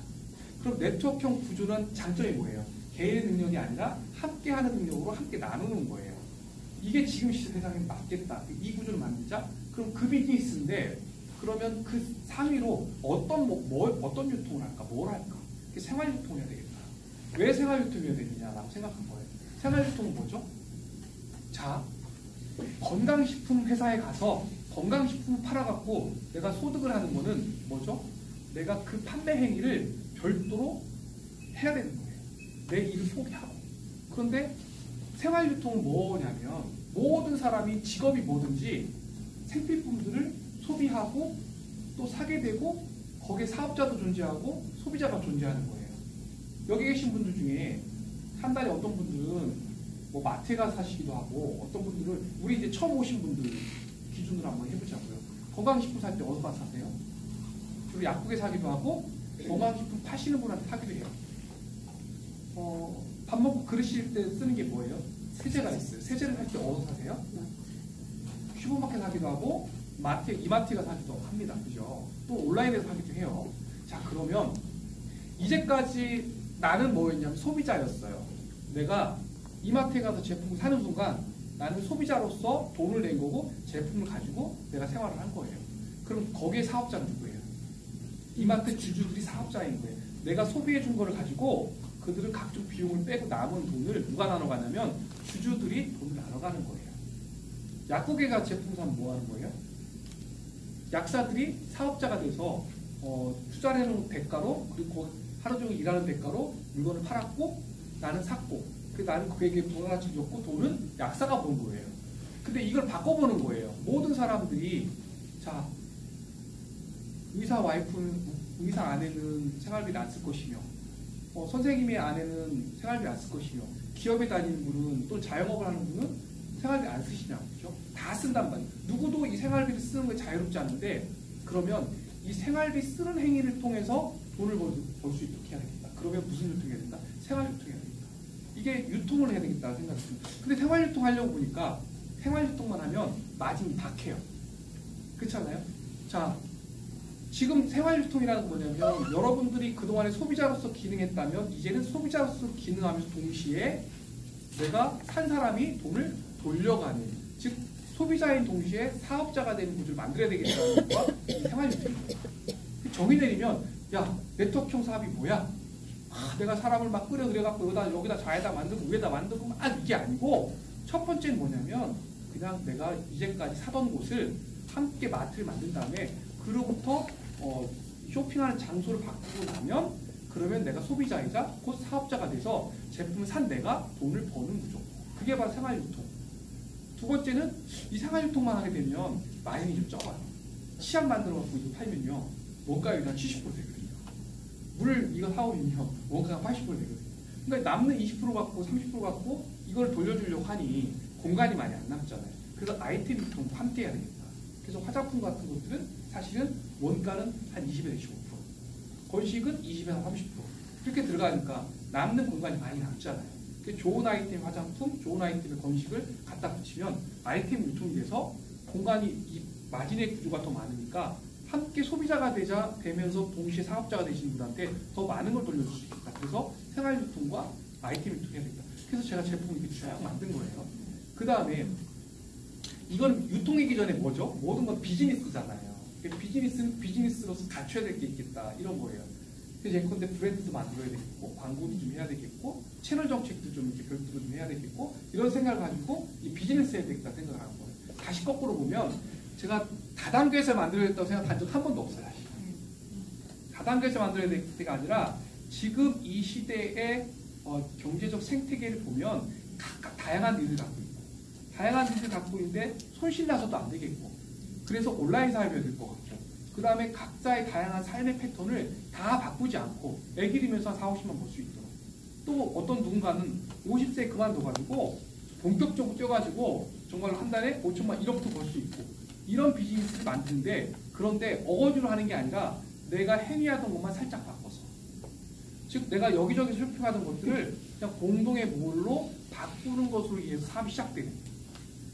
그럼 네트워크형 구조는 장점이 뭐예요? 개인의 능력이 아니라 함께하는 능력으로 함께 나누는 거예요. 이게 지금 시대 세상에 맞겠다. 이 구조를 만들자. 그럼 그 비즈니스인데 그러면 그 상위로 어떤 유통을 할까? 뭘 할까? 생활유통을 해야 되겠다. 왜 생활유통이 해야 되느냐라고 생각한 거예요. 생활유통은 뭐죠? 자, 건강식품 회사에 가서 건강식품을 팔아갖고 내가 소득을 하는 거는 뭐죠? 내가 그 판매 행위를 별도로 해야 되는 거예요. 내 일을 포기하고. 그런데 생활유통은 뭐냐면 모든 사람이 직업이 뭐든지 생필품들을 소비하고 또 사게 되고 거기에 사업자도 존재하고 소비자가 존재하는 거예요. 여기 계신 분들 중에 한 달에 어떤 분들은 뭐 마트에 가서 사시기도 하고 어떤 분들은 우리 이제 처음 오신 분들 기준으로 한번 해보자고요. 건강식품 살 때 어디서 가서 사세요? 주로 약국에 사기도 하고 건강식품 파시는 분한테 사기도 해요. 밥 먹고 그릇일 때 쓰는 게 뭐예요? 세제가 있어요. 세제를 살 때 어디서 사세요? 슈퍼마켓 사기도 하고 마트, 이마트가 사기도 합니다. 그죠? 또 온라인에서 사기도 해요. 자, 그러면 이제까지 나는 뭐였냐면 소비자였어요. 내가 이마트에 가서 제품을 사는 순간 나는 소비자로서 돈을 낸 거고 제품을 가지고 내가 생활을 한 거예요. 그럼 거기에 사업자는 누구예요? 이마트 주주들이 사업자인 거예요. 내가 소비해 준 거를 가지고 그들은 각종 비용을 빼고 남은 돈을 누가 나눠가냐면 주주들이 돈을 나눠가는 거예요. 약국에 가 제품 사면 뭐 하는 거예요? 약사들이 사업자가 돼서 투자를 해놓은 대가로 그리고 하루 종일 일하는 대가로 물건을 팔았고 나는 샀고 나는 그에게 부가가치를 줬고 돈은 약사가 번 거예요. 근데 이걸 바꿔보는 거예요. 모든 사람들이 자 의사 아내는 생활비를 안 쓸 것이며 선생님의 아내는 생활비 안 쓸 것이며 기업에 다니는 분은 또 자영업을 하는 분은 생활비 안 쓰시냐고. 그죠? 다 쓴단 말이에요. 누구도 이 생활비를 쓰는 게 자유롭지 않은데 그러면 이 생활비 쓰는 행위를 통해서 돈을 벌 수 있도록 해야 되겠다. 그러면 무슨 유통이 해야 된다? 생활유통이 해야 되겠다. 이게 유통을 해야 되겠다 생각했습니다. 근데 생활유통 하려고 보니까 생활유통만 하면 마진이 박해요. 그렇잖아요? 자, 지금 생활유통이라는 건 뭐냐면 여러분들이 그동안에 소비자로서 기능했다면 이제는 소비자로서 기능하면서 동시에 내가 산 사람이 돈을 돌려가는, 즉 소비자인 동시에 사업자가 되는 구조를 만들어야 되겠다는 것과 이 생활유통입니다. 정의 내리면 야 네트워크형 사업이 뭐야? 내가 사람을 막 끌어들여갖고 여기다 좌에다 만들고 위에다 만들고 막 이게 아니고 첫 번째는 뭐냐면 그냥 내가 이제까지 사던 곳을 함께 마트를 만든 다음에 그로부터 쇼핑하는 장소를 바꾸고 나면 그러면 내가 소비자이자 곧 사업자가 돼서 제품을 산 내가 돈을 버는 구조. 그게 바로 생활유통. 두 번째는 이 생활유통만 하게 되면 마진이 좀 적어요. 치약 만들어갖고 이거 팔면요 원가율이 한 70% 되거든요. 물 이거 사오면요 원가가 80% 되거든요. 그러니까 남는 20% 갖고 30% 갖고 이걸 돌려주려고 하니 공간이 많이 안 남잖아요. 그래서 아이템 유통도 함께 해야 되겠다. 그래서 화장품 같은 것들은 사실은 원가는 한 20에서 25%, 건식은 20에서 30% 이렇게 들어가니까 남는 공간이 많이 남잖아요. 좋은 아이템 화장품, 좋은 아이템의 건식을 갖다 붙이면 아이템 유통이 돼서 공간이 이 마진의 구조가 더 많으니까 함께 소비자가 되면서 동시에 사업자가 되시는 분한테 더 많은 걸 돌려줄 수 있겠다. 그래서 생활유통과 아이템 유통이 해야 되겠다. 그래서 제가 제품을 이렇게 쭉 만든 거예요. 그 다음에 이건 유통이기 전에 뭐죠? 모든 건 비즈니스잖아요. 비즈니스는 비즈니스로서 갖춰야 될 게 있겠다. 이런 거예요. 그래서 예컨대 브랜드도 만들어야 되겠고, 광고도 좀 해야 되겠고, 채널 정책도 좀 이렇게 별도로 좀 해야 되겠고, 이런 생각을 가지고 이 비즈니스 해야 되겠다 생각을 한 거예요. 다시 거꾸로 보면 제가 다단계에서 만들어야겠다고 생각한 적 한 번도 없어요. 사실. 다단계에서 만들어야 될 때가 아니라 지금 이 시대의 경제적 생태계를 보면 각각 다양한 일을 갖고 있고, 다양한 일을 갖고 있는데 손실나서도 안 되겠고, 그래서 온라인 사회가 될 것 같고, 그 다음에 각자의 다양한 삶의 패턴을 다 바꾸지 않고 애 기르면서 한 4, 50만 벌 수 있도록, 또 어떤 누군가는 50세에 그만둬가지고 본격적으로 뛰어가지고 정말 한 달에 5천만 1억도 벌 수 있고 이런 비즈니스를 만드는데, 그런데 어거지로 하는 게 아니라 내가 행위하던 것만 살짝 바꿔서, 즉 내가 여기저기 쇼핑하던 것들을 그냥 공동의 몰로 바꾸는 것으로 인해서 사업이 시작되는,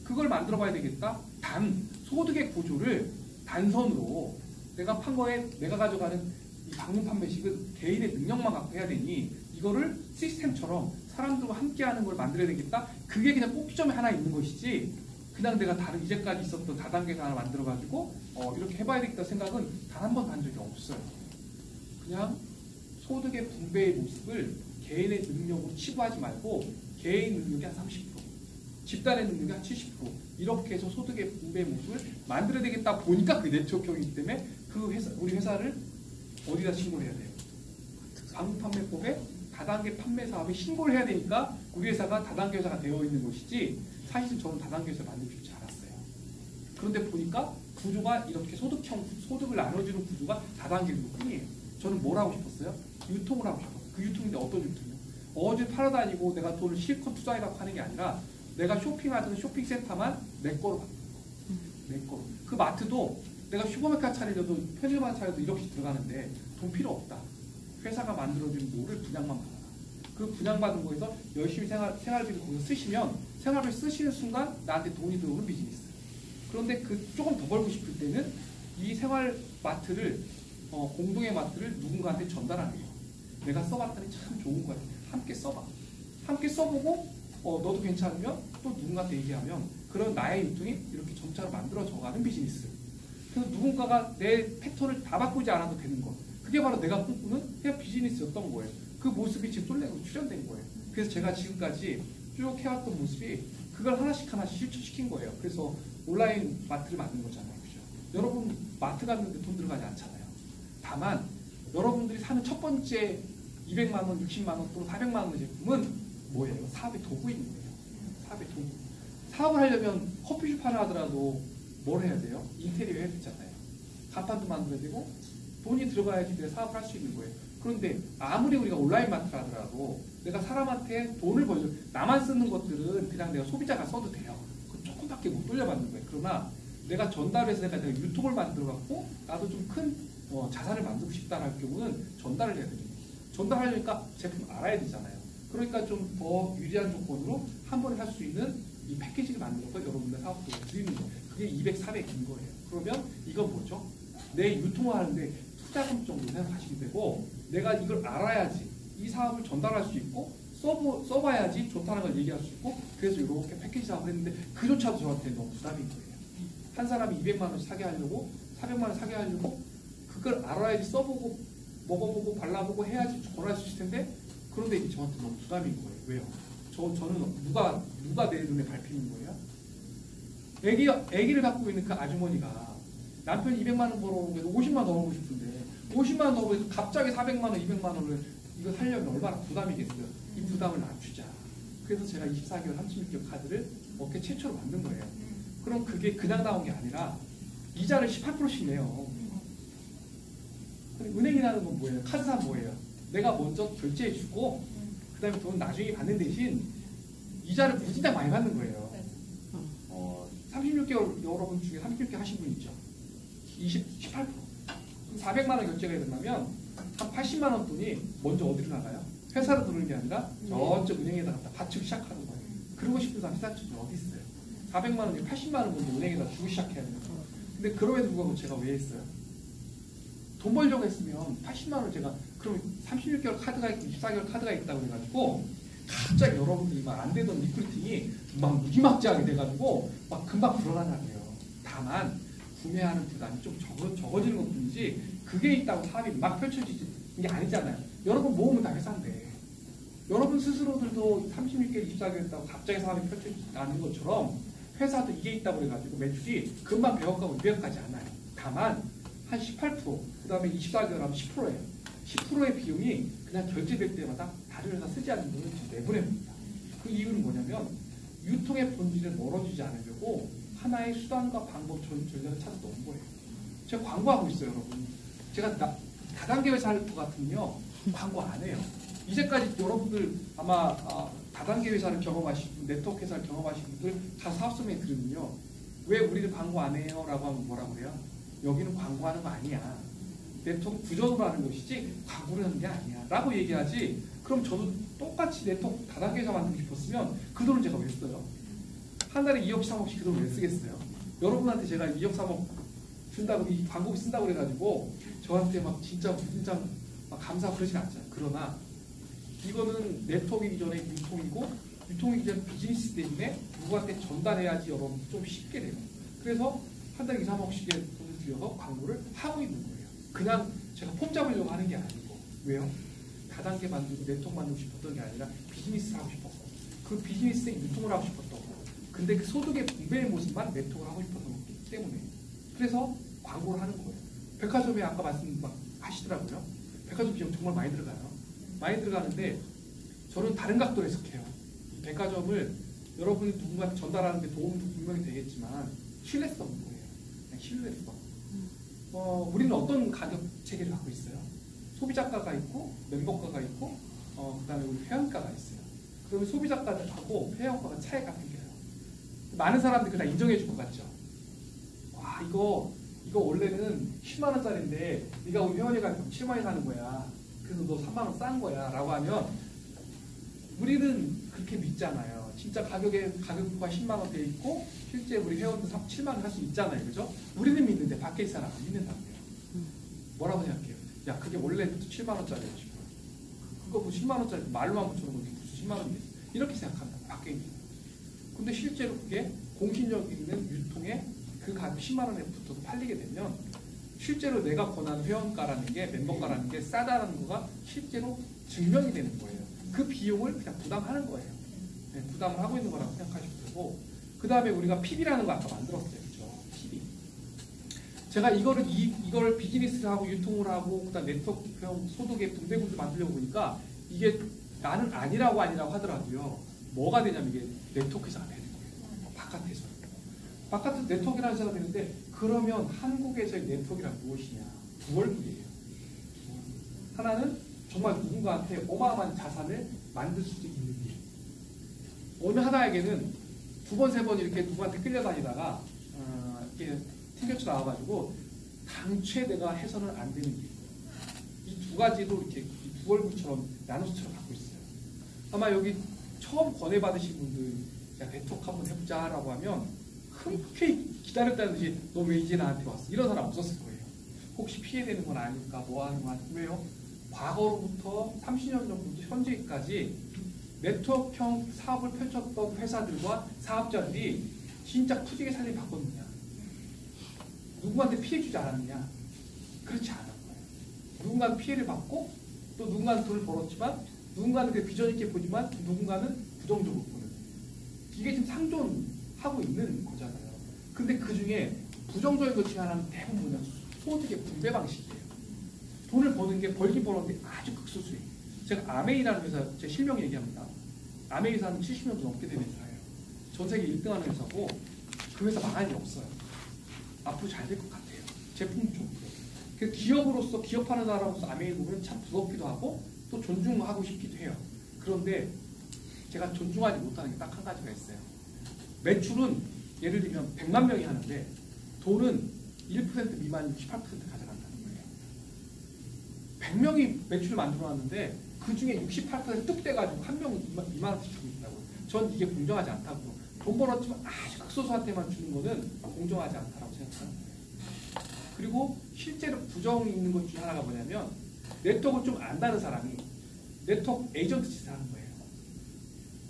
그걸 만들어 봐야 되겠다. 단 소득의 구조를 단선으로 내가 판 거에 내가 가져가는 이 방문 판매식은 개인의 능력만 갖고 해야 되니 이거를 시스템처럼 사람들과 함께하는 걸 만들어야 되겠다. 그게 그냥 꼭지점에 하나 있는 것이지 그냥 내가 다른 이제까지 있었던 다단계가 하나 만들어가지고 이렇게 해봐야 되겠다 생각은 단 한 번도 한 적이 없어요. 그냥 소득의 분배의 모습을 개인의 능력으로 치부하지 말고 개인 능력이 한 30%, 집단의 능력이 한 70% 이렇게 해서 소득의 분배의 모습을 만들어야 되겠다 보니까 그게 네트워크이기 때문에 그 회사, 우리 회사를 어디다 신고해야 돼요? 광고 판매법에 다단계 판매 사업에 신고를 해야 되니까 우리 회사가 다단계 회사가 되어 있는 것이지 사실은 저는 다단계 회사 만들고 싶지 않았어요. 그런데 보니까 구조가 이렇게 소득을 나눠주는 구조가 다단계인 것 뿐이에요. 저는 뭘 하고 싶었어요? 유통을 하고 싶었어요. 그 유통인데 어떤 유통이요? 어디 팔아다니고 내가 돈을 실컷 투자해갖고 하는 게 아니라 내가 쇼핑하던 쇼핑센터만 내 거로 바꾸는 거. 내 거로. 그 마트도 내가 슈퍼마켓 차리려도 편의점 차려도 1억씩 들어가는데 돈 필요 없다. 회사가 만들어준 노를 분양만 받아라. 그 분양받은 거에서 열심히 생활비를 거기서 쓰시면 생활비 쓰시는 순간 나한테 돈이 들어오는 비즈니스. 그런데 그 조금 더 벌고 싶을 때는 이 생활 마트를 공동의 마트를 누군가한테 전달하는 거예요. 내가 써봤더니 참 좋은 거야. 함께 써봐. 함께 써보고 너도 괜찮으면 또 누군가한테 얘기하면 그런 나의 유통이 이렇게 점차로 만들어져가는 비즈니스. 그래서 누군가가 내 패턴을 다 바꾸지 않아도 되는 거. 그게 바로 내가 꿈꾸는 그냥 비즈니스였던 거예요. 그 모습이 지금 솔랭으로 출현된 거예요. 그래서 제가 지금까지 쭉 해왔던 모습이 그걸 하나씩 실천시킨 거예요. 그래서 온라인 마트를 만든 거잖아요. 그죠? 여러분 마트 갔는데 돈 들어가지 않잖아요. 다만 여러분들이 사는 첫 번째 200만 원, 60만 원 또는 400만 원의 제품은 뭐예요? 사업의 도구인 거예요. 사업의 도구. 사업을 하려면 커피숍 하나 하더라도 뭘 해야 돼요? 인테리어 해야 되잖아요. 간판도 만들어야 되고 돈이 들어가야지 내가 사업을 할 수 있는 거예요. 그런데 아무리 우리가 온라인 마트를 하더라도 내가 사람한테 돈을 벌려 나만 쓰는 것들은 그냥 내가 소비자가 써도 돼요. 그 조금밖에 못 돌려받는 거예요. 그러나 내가 전달해서 내가 유통을 만들어 갖고 나도 좀 큰 자산을 만들고 싶다는 경우는 전달을 해야 됩니다. 전달하려니까 제품 알아야 되잖아요. 그러니까 좀 더 유리한 조건으로 한 번에 할 수 있는 이 패키지를 만들어서 여러분들 사업부에 드리는 거예요. 그게 200, 400인 거예요. 그러면 이건 뭐죠? 내 유통을 하는데 투자금 정도 생각하시면 되고 내가 이걸 알아야지 이 사업을 전달할 수 있고 써봐야지 좋다는 걸 얘기할 수 있고 그래서 이렇게 패키지 사업을 했는데 그조차도 저한테 너무 부담인 거예요. 한 사람이 200만 원씩 사게 하려고 400만 원 사게 하려고 그걸 알아야지 써보고 먹어보고 발라보고 해야지 권할 수 있을 텐데 그런데 이게 저한테 너무 부담인 거예요. 왜요? 저는 누가 내 눈에 밟히는 거예요? 애기를 갖고 있는 그 아주머니가 남편이 200만 원 벌어오고 50만 원 더 벌고 싶은데 50만 원 더 벌고 갑자기 400만 원, 200만 원을 이거 살려면 얼마나 부담이겠어요? 이 부담을 낮추자. 그래서 제가 24개월, 36개월 카드를 업계 최초로 만든 거예요. 그럼 그게 그냥 나온 게 아니라 이자를 18%씩 내요. 은행이라는 건 뭐예요? 카드사는 뭐예요? 내가 먼저 결제해주고 그 다음에 돈 나중에 받는 대신 이자를 무진장 많이 받는 거예요. 36개월 여러분 중에 36개월 하신 분 있죠? 18%. 400만 원 결제가 된다면 한 80만 원 돈이 먼저 어디로 나가요? 회사로 들어오는 게 아니라 저쪽 은행에다 갖다 받치기 시작하는 거예요. 그러고 싶은 사람 회사쪽에 어디 있어요? 400만 원이 80만 원 먼저 은행에다 주고 시작해야 되는 거예요. 근데 그럼에도 불구하고 제가 왜 했어요? 돈 벌려고 했으면 80만 원 제가 그럼 36개월 카드가 있고 24개월 카드가 있다고 해가지고 갑자기 여러분들이 막 안 되던 리크루팅이 막 무지막지하게 돼가지고 막 금방 불어나냐고요. 다만 구매하는 부담이 좀 적어지는 것 뿐이지 그게 있다고 사업이 막 펼쳐지지 이게 아니잖아요. 여러분 모으면 다 회사인데 여러분 스스로들도 36개월 24개월 했다고 갑자기 사업이 펼쳐지지 않는 것처럼 회사도 이게 있다고 해가지고 매출이 금방 100억하고 200억까지 안 나요. 다만 한 18%, 그 다음에 24개월 하면 10%예요. 10%의 비용이 그냥 결제될 때마다 다른 회사 쓰지 않는 돈을 내보냅니다. 그 이유는 뭐냐면 유통의 본질에 멀어지지 않으려고 하나의 수단과 방법, 전략을 찾아 놓은 거예요. 제가 광고하고 있어요, 여러분. 제가 다단계 회사 할 것 같으면요, 광고 안 해요. 이제까지 여러분들 아마 다단계 회사를 경험하신 분, 네트워크 회사를 경험하신 분들 다 사업성에 들으면요, 왜 우리들 광고 안 해요? 라고 하면 뭐라고 그래요? 여기는 광고하는 거 아니야. 네트워크 부전으로 하는 것이지 광고를 하는 게 아니야. 라고 얘기하지. 그럼 저도 똑같이 네트워크 다단계 회사 만들고 싶었으면 그 돈을 제가 왜 써요? 한 달에 2억, 3억씩 그 돈을 왜 쓰겠어요? 여러분한테 제가 2억, 3억 준다고, 이 광고비 쓴다고 그래가지고 저한테 막 진짜 막 감사 그러진 않잖아요. 그러나 이거는 네트워크이기 전에 유통이고 유통이기 전에 비즈니스 때문에 누구한테 전달해야지 여러분 좀 쉽게 돼요. 그래서 한 달에 2, 3억씩의 돈을 들여서 광고를 하고 있는 거예요. 그냥 제가 폼 잡으려고 하는 게 아니고. 왜요? 다단계 만들고 네트워크 만들고 싶었던 게 아니라 비즈니스를 하고 싶었고 그 비즈니스에 유통을 하고 싶었던 거. 근데 그 소득의 분배의 모습만 네트워크를 하고 싶었던 거기 때문에. 그래서 광고를 하는 거예요. 백화점에 아까 말씀 막 하시더라고요. 백화점 비용 정말 많이 들어가요. 많이 들어가는데 저는 다른 각도로 해석해요. 이 백화점을 여러분이 누군가한테 전달하는 데 도움도 분명히 되겠지만 신뢰성인 거예요. 그냥 신뢰성. 우리는 어떤 가격 체계를 갖고 있어요? 소비자가가 있고 멤버가가 있고 그다음에 우리 회원가가 있어요. 그러면 소비자가하고 회원가가 차이가 생겨요. 많은 사람들이 그냥 인정해 줄 것 같죠. 와 이거 원래는 10만 원짜리인데 네가 우리 회원이 가면 7만 원에 사는 거야. 그래서 너 3만 원 싼 거야 라고 하면 우리는 그렇게 믿잖아요. 진짜 가격표가 10만 원 돼 있고 실제 우리 회원도 7만 원 할 수 있잖아요. 그죠? 우리는 믿는데 밖에 있는 사람 안 믿는다고요. 뭐라고 생각해요? 야 그게 원래 7만 원짜리야 지금. 그거 뭐 10만 원짜리 말로만 붙여놓은 건데 무슨 10만 원이겠어? 이렇게 생각한다. 밖에 있는. 근데 실제로 그게 공신력 있는 유통에 그 가격 10만 원에 붙어서 팔리게 되면 실제로 내가 권하는 회원가라는 게 멤버가라는 게 싸다는 거가 실제로 증명이 되는 거예요. 그 비용을 그냥 부담하는 거예요. 네, 부담을 하고 있는 거라고 생각하시면 되고 그 다음에 우리가 PB라는 거 아까 만들었어요. 그죠? PB. 제가 이걸 비즈니스를 하고 유통을 하고 그다음 네트워크형 소득의 분배구조 만들려고 보니까 이게 나는 아니라고 하더라도요. 뭐가 되냐면 이게 네트워크에서가 되는 거예요. 바깥에서. 바깥에서 네트워크라는 생각이 드는데 그러면 한국에서의 네트워크란 무엇이냐? 두 월급이에요. 하나는 정말 누군가한테 어마어마한 자산을 만들 수 있는 일. 어느 하나에게는 두 번, 세 번 이렇게 누구한테 끌려다니다가 이렇게 튕겨쳐 나와가지고 당최 내가 해서는 안 되는 일. 이 두 가지도 이렇게 두 월급처럼 나눠서처럼 갖고 있어요. 아마 여기 처음 권해받으신 분들 야 네트워크 한번 해보자라고 하면 흔쾌히 기다렸다는 듯이 너 왜 이제 나한테 왔어? 이런 사람 없었을 거예요. 혹시 피해되는 건 아닐까? 뭐 하는 거 아닐까? 왜요? 과거로부터 30년 전부터 현재까지 네트워크형 사업을 펼쳤던 회사들과 사업자들이 진짜 푸지게 살림 바꿨느냐? 누구한테 피해 주지 않았느냐? 그렇지 않은 거예요. 누군가는 피해를 받고 또 누군가는 돈을 벌었지만 누군가는 그 비전 있게 보지만 누군가는 부정적으로 보는 이게 지금 상존하고 있는 거잖아요. 근데 그 중에 부정적인 것 중에 하나는 대부분 뭐냐? 소득의 분배 방식이에요. 돈을 버는 게 벌긴 버는데 아주 극소수예요. 제가 아메이라는 회사 제 실명 얘기합니다. 아메이 회사는 70년 넘게 된 회사예요. 전 세계 1등하는 회사고 그 회사 망할 일 없어요. 앞으로 잘 될 것 같아요. 제품 좋고요. 그 기업으로서 기업하는 사람으로서 아메이 보면 참 부럽기도 하고 또 존중하고 싶기도 해요. 그런데 제가 존중하지 못하는 게 딱 한 가지가 있어요. 매출은 예를 들면 100만 명이 하는데 돈은 1% 미만 68% 가져간다는 거예요. 100명이 매출을 만들어놨는데 그 중에 68%뚝 떼가지고 한 명은 2만 원씩 주고 있다고요. 전 이게 공정하지 않다고. 돈 벌었지만 아주 극소수한테만 주는 거는 공정하지 않다고 생각하는 거예요. 그리고 실제로 부정이 있는 것 중에 하나가 뭐냐면 네트워크를 좀 안다는 사람이 네트워크 에이전트 짓을 하는 거예요.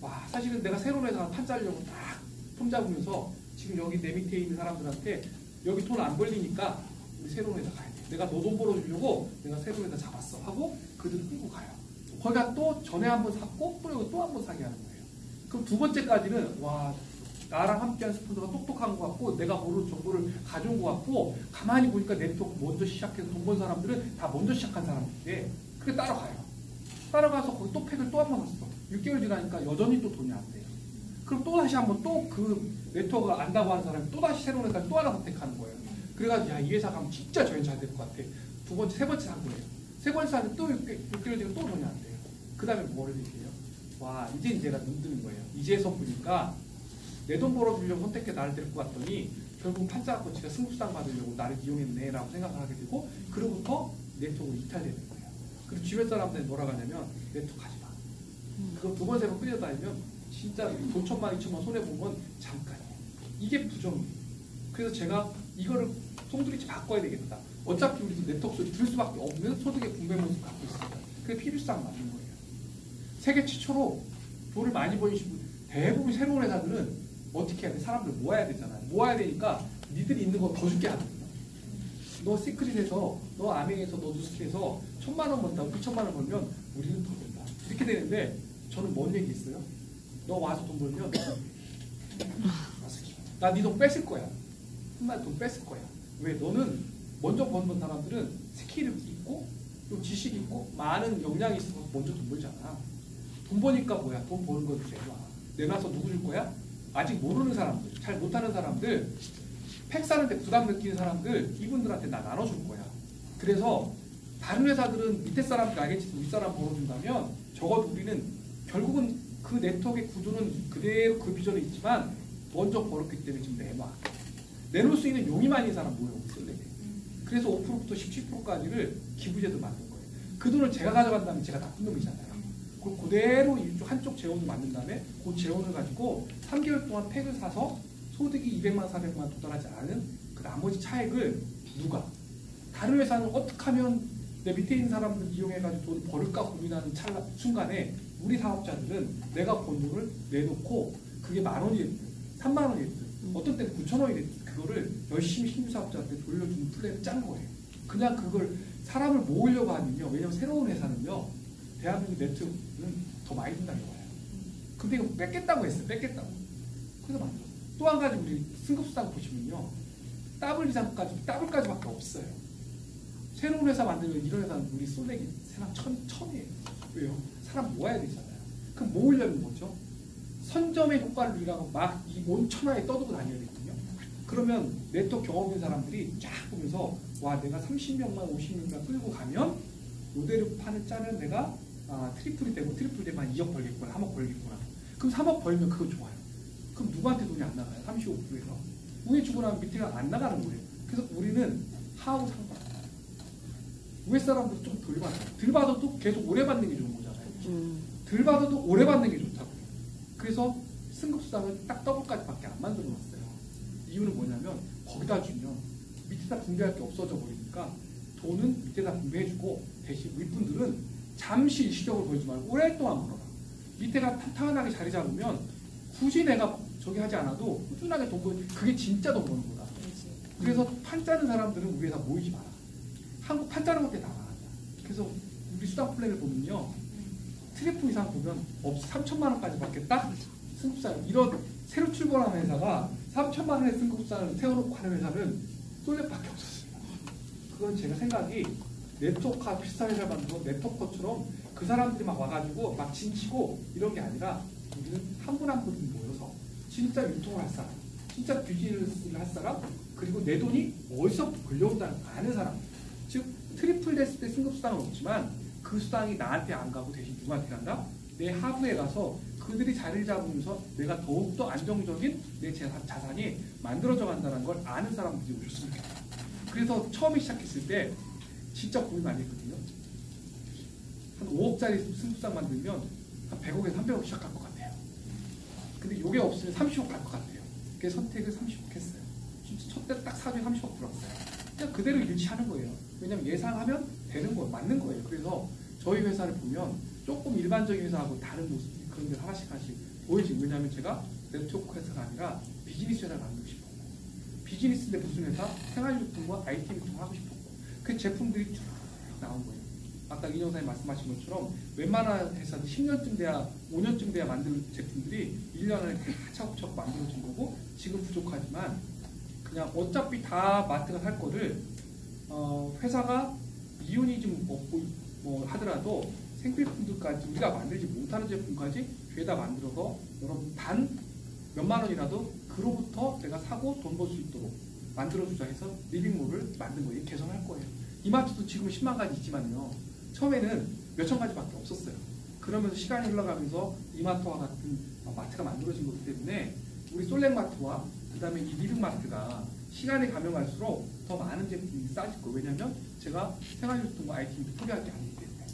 와 사실은 내가 새로운 회사 판짜려고 딱 손잡으면서 지금 여기 내 밑에 있는 사람들한테 여기 돈 안 벌리니까 우리 새로운 회사 가야 돼. 내가 너 돈 벌어주려고 내가 새로운 회사 잡았어 하고 그들 끌고 가요. 거기가 또 전에 한번 샀고 또 한 번 사게 하는 거예요. 그럼 두 번째까지는 와 나랑 함께한 스폰서가 똑똑한 것 같고 내가 모르는 정보를 가져온 것 같고 가만히 보니까 네트워크 먼저 시작해서 돈 번 사람들은 다 먼저 시작한 사람들인데 그게 따라가요. 따라가서 거기 또 팩을 또 한 번 샀어. 6개월 지나니까 여전히 또 돈이 안 돼요. 그럼 또 다시 한번 또 그 네트워크가 안다고 하는 사람이 또 다시 새로운 회사를 또 하나 선택하는 거예요. 그래가지고 야 이 회사 가면 진짜 저희 잘 될 것 같아. 두 번째, 세 번째 산 거예요. 세 번째 사는데 또 6개월 뒤에 또 돈이 안 돼요. 그 다음에 뭐를 얘기해요? 와 이제 제가 눈 뜨는 거예요. 이제서 보니까 내 돈 벌어주려고 선택해 나를 데릴 것 같더니 결국 판짜갖고 지가 승부상 받으려고 나를 이용했네 라고 생각을 하게 되고 그로부터 네트워크로 이탈되는 거예요. 그리고 주변 사람들이 뭐라고 하냐면 네트워크 하지 마. 그거 두 번, 세 번 끌려다니면 진짜 돈 1,000만, 2,000만 손해본 건 잠깐이에요. 이게 부정이에요. 그래서 제가 이거를 송두리째 바꿔야 되겠다. 어차피 우리도 네트워크 소리 들을 수밖에 없는 소득의 분배 모습을 갖고 있습니다. 그게 필요성 맞는 거예요. 세계 최초로 돈을 많이 버리신 분 대부분 새로운 회사들은 어떻게 해야 돼? 사람들 모아야 되잖아요. 모아야 되니까 니들이 있는 거 더 줄게 하거든요. 너 시크릿에서 너 아메에서 너 뉴스킬에서 1,000만 원 번다고 2,000만 원 벌면 우리는 더 된다. 이렇게 되는데 저는 뭔 얘기 있어요? 너 와서 돈 벌면 나 네 돈 뺏을 거야. 한 번 돈 뺏을 거야. 왜? 너는 먼저 버는 사람들은 스킬을 있고 또 지식 있고 많은 역량이 있어서 먼저 돈 벌잖아. 돈 버니까 뭐야? 돈 버는 거 내놔. 내놔서 누구 줄 거야? 아직 모르는 사람들, 잘 못하는 사람들, 팩 사는데 부담 느끼는 사람들, 이분들한테 나 나눠줄 거야. 그래서 다른 회사들은 밑에 사람들 알겠지, 윗사람 벌어준다면 적어도 우리는 결국은 그 네트워크의 구조는 그대로 그 비전이 있지만 먼저 벌었기 때문에 지금 내놔. 내놓을 수 있는 용이 많은 사람 모여 솔렉에. 그래서 5%부터 17%까지를 기부제도 만든 거예요. 그 돈을 제가 가져간다면 제가 나쁜 놈이잖아요. 그걸 그대로 이쪽 한쪽 재원을 만든 다음에 그 재원을 가지고 3개월 동안 팩을 사서 소득이 200만, 400만 도달하지 않은 그 나머지 차액을 누가? 다른 회사는 어떻게 하면 내 밑에 있는 사람들 이용해가지고 돈을 벌을까 고민하는 순간에 우리 사업자들은 내가 번 돈을 내놓고 그게 10,000원이 됐든 30,000원이 됐든 어떤 때는 9,000원이 됐든 그거를 열심히 신규 사업자한테 돌려주는 플랜을 짠 거예요. 그냥 그걸 사람을 모으려고 하면요. 왜냐면 새로운 회사는요. 대한민국 네트워크는 더 많이 든다는 거예요. 근데 이거 뺏겠다고 했어요. 뺏겠다고. 그래서 만들었어요. 또 한 가지 우리 승급수당 보시면요. 더블까지밖에 없어요. 새로운 회사 만들면 이런 회사는 우리 솔렉이 세상 처음이에요. 왜요? 사람 모아야 되잖아요. 그럼 모으려면 뭐죠? 선점의 효과를 위하고 막 이 온 천하에 떠들고 다녀야 되거든요. 그러면 네트워크 경험 있는 사람들이 쫙 보면서 와 내가 30명만 50명만 끌고 가면 모델을 짜면 내가 트리플이 되고 트리플 되면 2억 벌겠구나 3억 벌겠구나. 그럼 3억 벌면 그거 좋아요. 그럼 누구한테 돈이 안 나가요? 35%에서. 위에 주고 나면 밑에가 안 나가는 거예요. 그래서 우리는 하하고 상관. 위에 사람들 좀 덜 받아요. 덜 받아도 계속 오래 받는 게 좋은 거잖아요. 덜 받아도 오래 받는 게 좋다고요. 그래서 승급수당을 딱 더블까지밖에 안 만들어 놨어요. 이유는 뭐냐면 거기다 주면 밑에다 분배할 게 없어져 버리니까 돈은 밑에다 분배해주고 대신 윗분들은 잠시 일시적으로 벌지 말고 오랫동안 벌어라. 밑에가 탄탄하게 자리 잡으면 굳이 내가 저기 하지 않아도 꾸준하게 돈 벌, 그게 진짜 돈 버는 거다. 그래서 판 짜는 사람들은 우리 회사 모이지 마라. 한국 판 짜는 것때 나가. 그래서 우리 수당 플랜을 보면요. 트리플 이상 보면 3천만 원까지밖에 딱 승급상 이런 새로 출범하는 회사가 3천만 원의 승급상을 세워놓고 하는 회사는 솔렉밖에 없었습니다. 그건 제가 생각이 네트워크와 비슷한 회사를 만들고 네트워커처럼 그 사람들이 막 와가지고 막 진치고 이런 게 아니라 우리는 한 분 한 분 모여서 진짜 유통을 할 사람, 진짜 비즈니스를 할 사람, 그리고 내 돈이 어디서 걸려온다는 거 아는 사람. 즉 트리플 됐을 때 승급수당은 없지만 그 수당이 나한테 안 가고 대신 누구한테 간다? 내 하부에 가서 그들이 자리를 잡으면서 내가 더욱더 안정적인 내 자산이 만들어져 간다는 걸 아는 사람들이 오셨으면 좋겠다. 그래서 처음에 시작했을 때 진짜 고민 많이 했거든요. 한 5억짜리 승급수당 만들면 한 100억에서 300억 시작할 것 같아요. 근데 이게 없으면 30억 갈 것 같아요. 그래서 선택을 30억 했어요. 첫 때 딱 사주에 30억 들었어요. 그냥 그대로 일치하는 거예요. 왜냐면 예상하면 되는 거예요. 맞는 거예요. 그래서 저희 회사를 보면 조금 일반적인 회사하고 다른 모습이 그런 데 하나씩 보이지. 왜냐면 제가 네트워크 회사가 아니라 비즈니스 회사를 만들고 싶었고 비즈니스인데 무슨 회사? 생활유통과 IT 유통을 하고 싶었고 그 제품들이 쭉 나온 거예요. 아까 이정사님 말씀하신 것처럼 웬만한 회사도 10년쯤 돼야 5년쯤 돼야 만든 제품들이 1년 안에 다 차곡차곡 만들어진 거고 지금 부족하지만 그냥 어차피 다 마트가 살 거를 회사가 이윤이 좀 없고 뭐 하더라도 생필품들까지 우리가 만들지 못하는 제품까지 죄다 만들어서 여러분 단 몇만 원이라도 그로부터 내가 사고 돈 벌 수 있도록 만들어주자 해서 리빙몰을 만든 거예요. 개선할 거예요. 이마트도 지금 10만 가지 있지만요. 처음에는 몇천 가지밖에 없었어요. 그러면서 시간이 흘러가면서 이마트와 같은 마트가 만들어진 거기 때문에 우리 솔렉마트와 그 다음에 이 리빙마트가 시간이 가면 갈수록 더 많은 제품이 쌓일 거예요. 왜냐하면 제가 생활유통과 IT도 포기할 게 아니기 때문에.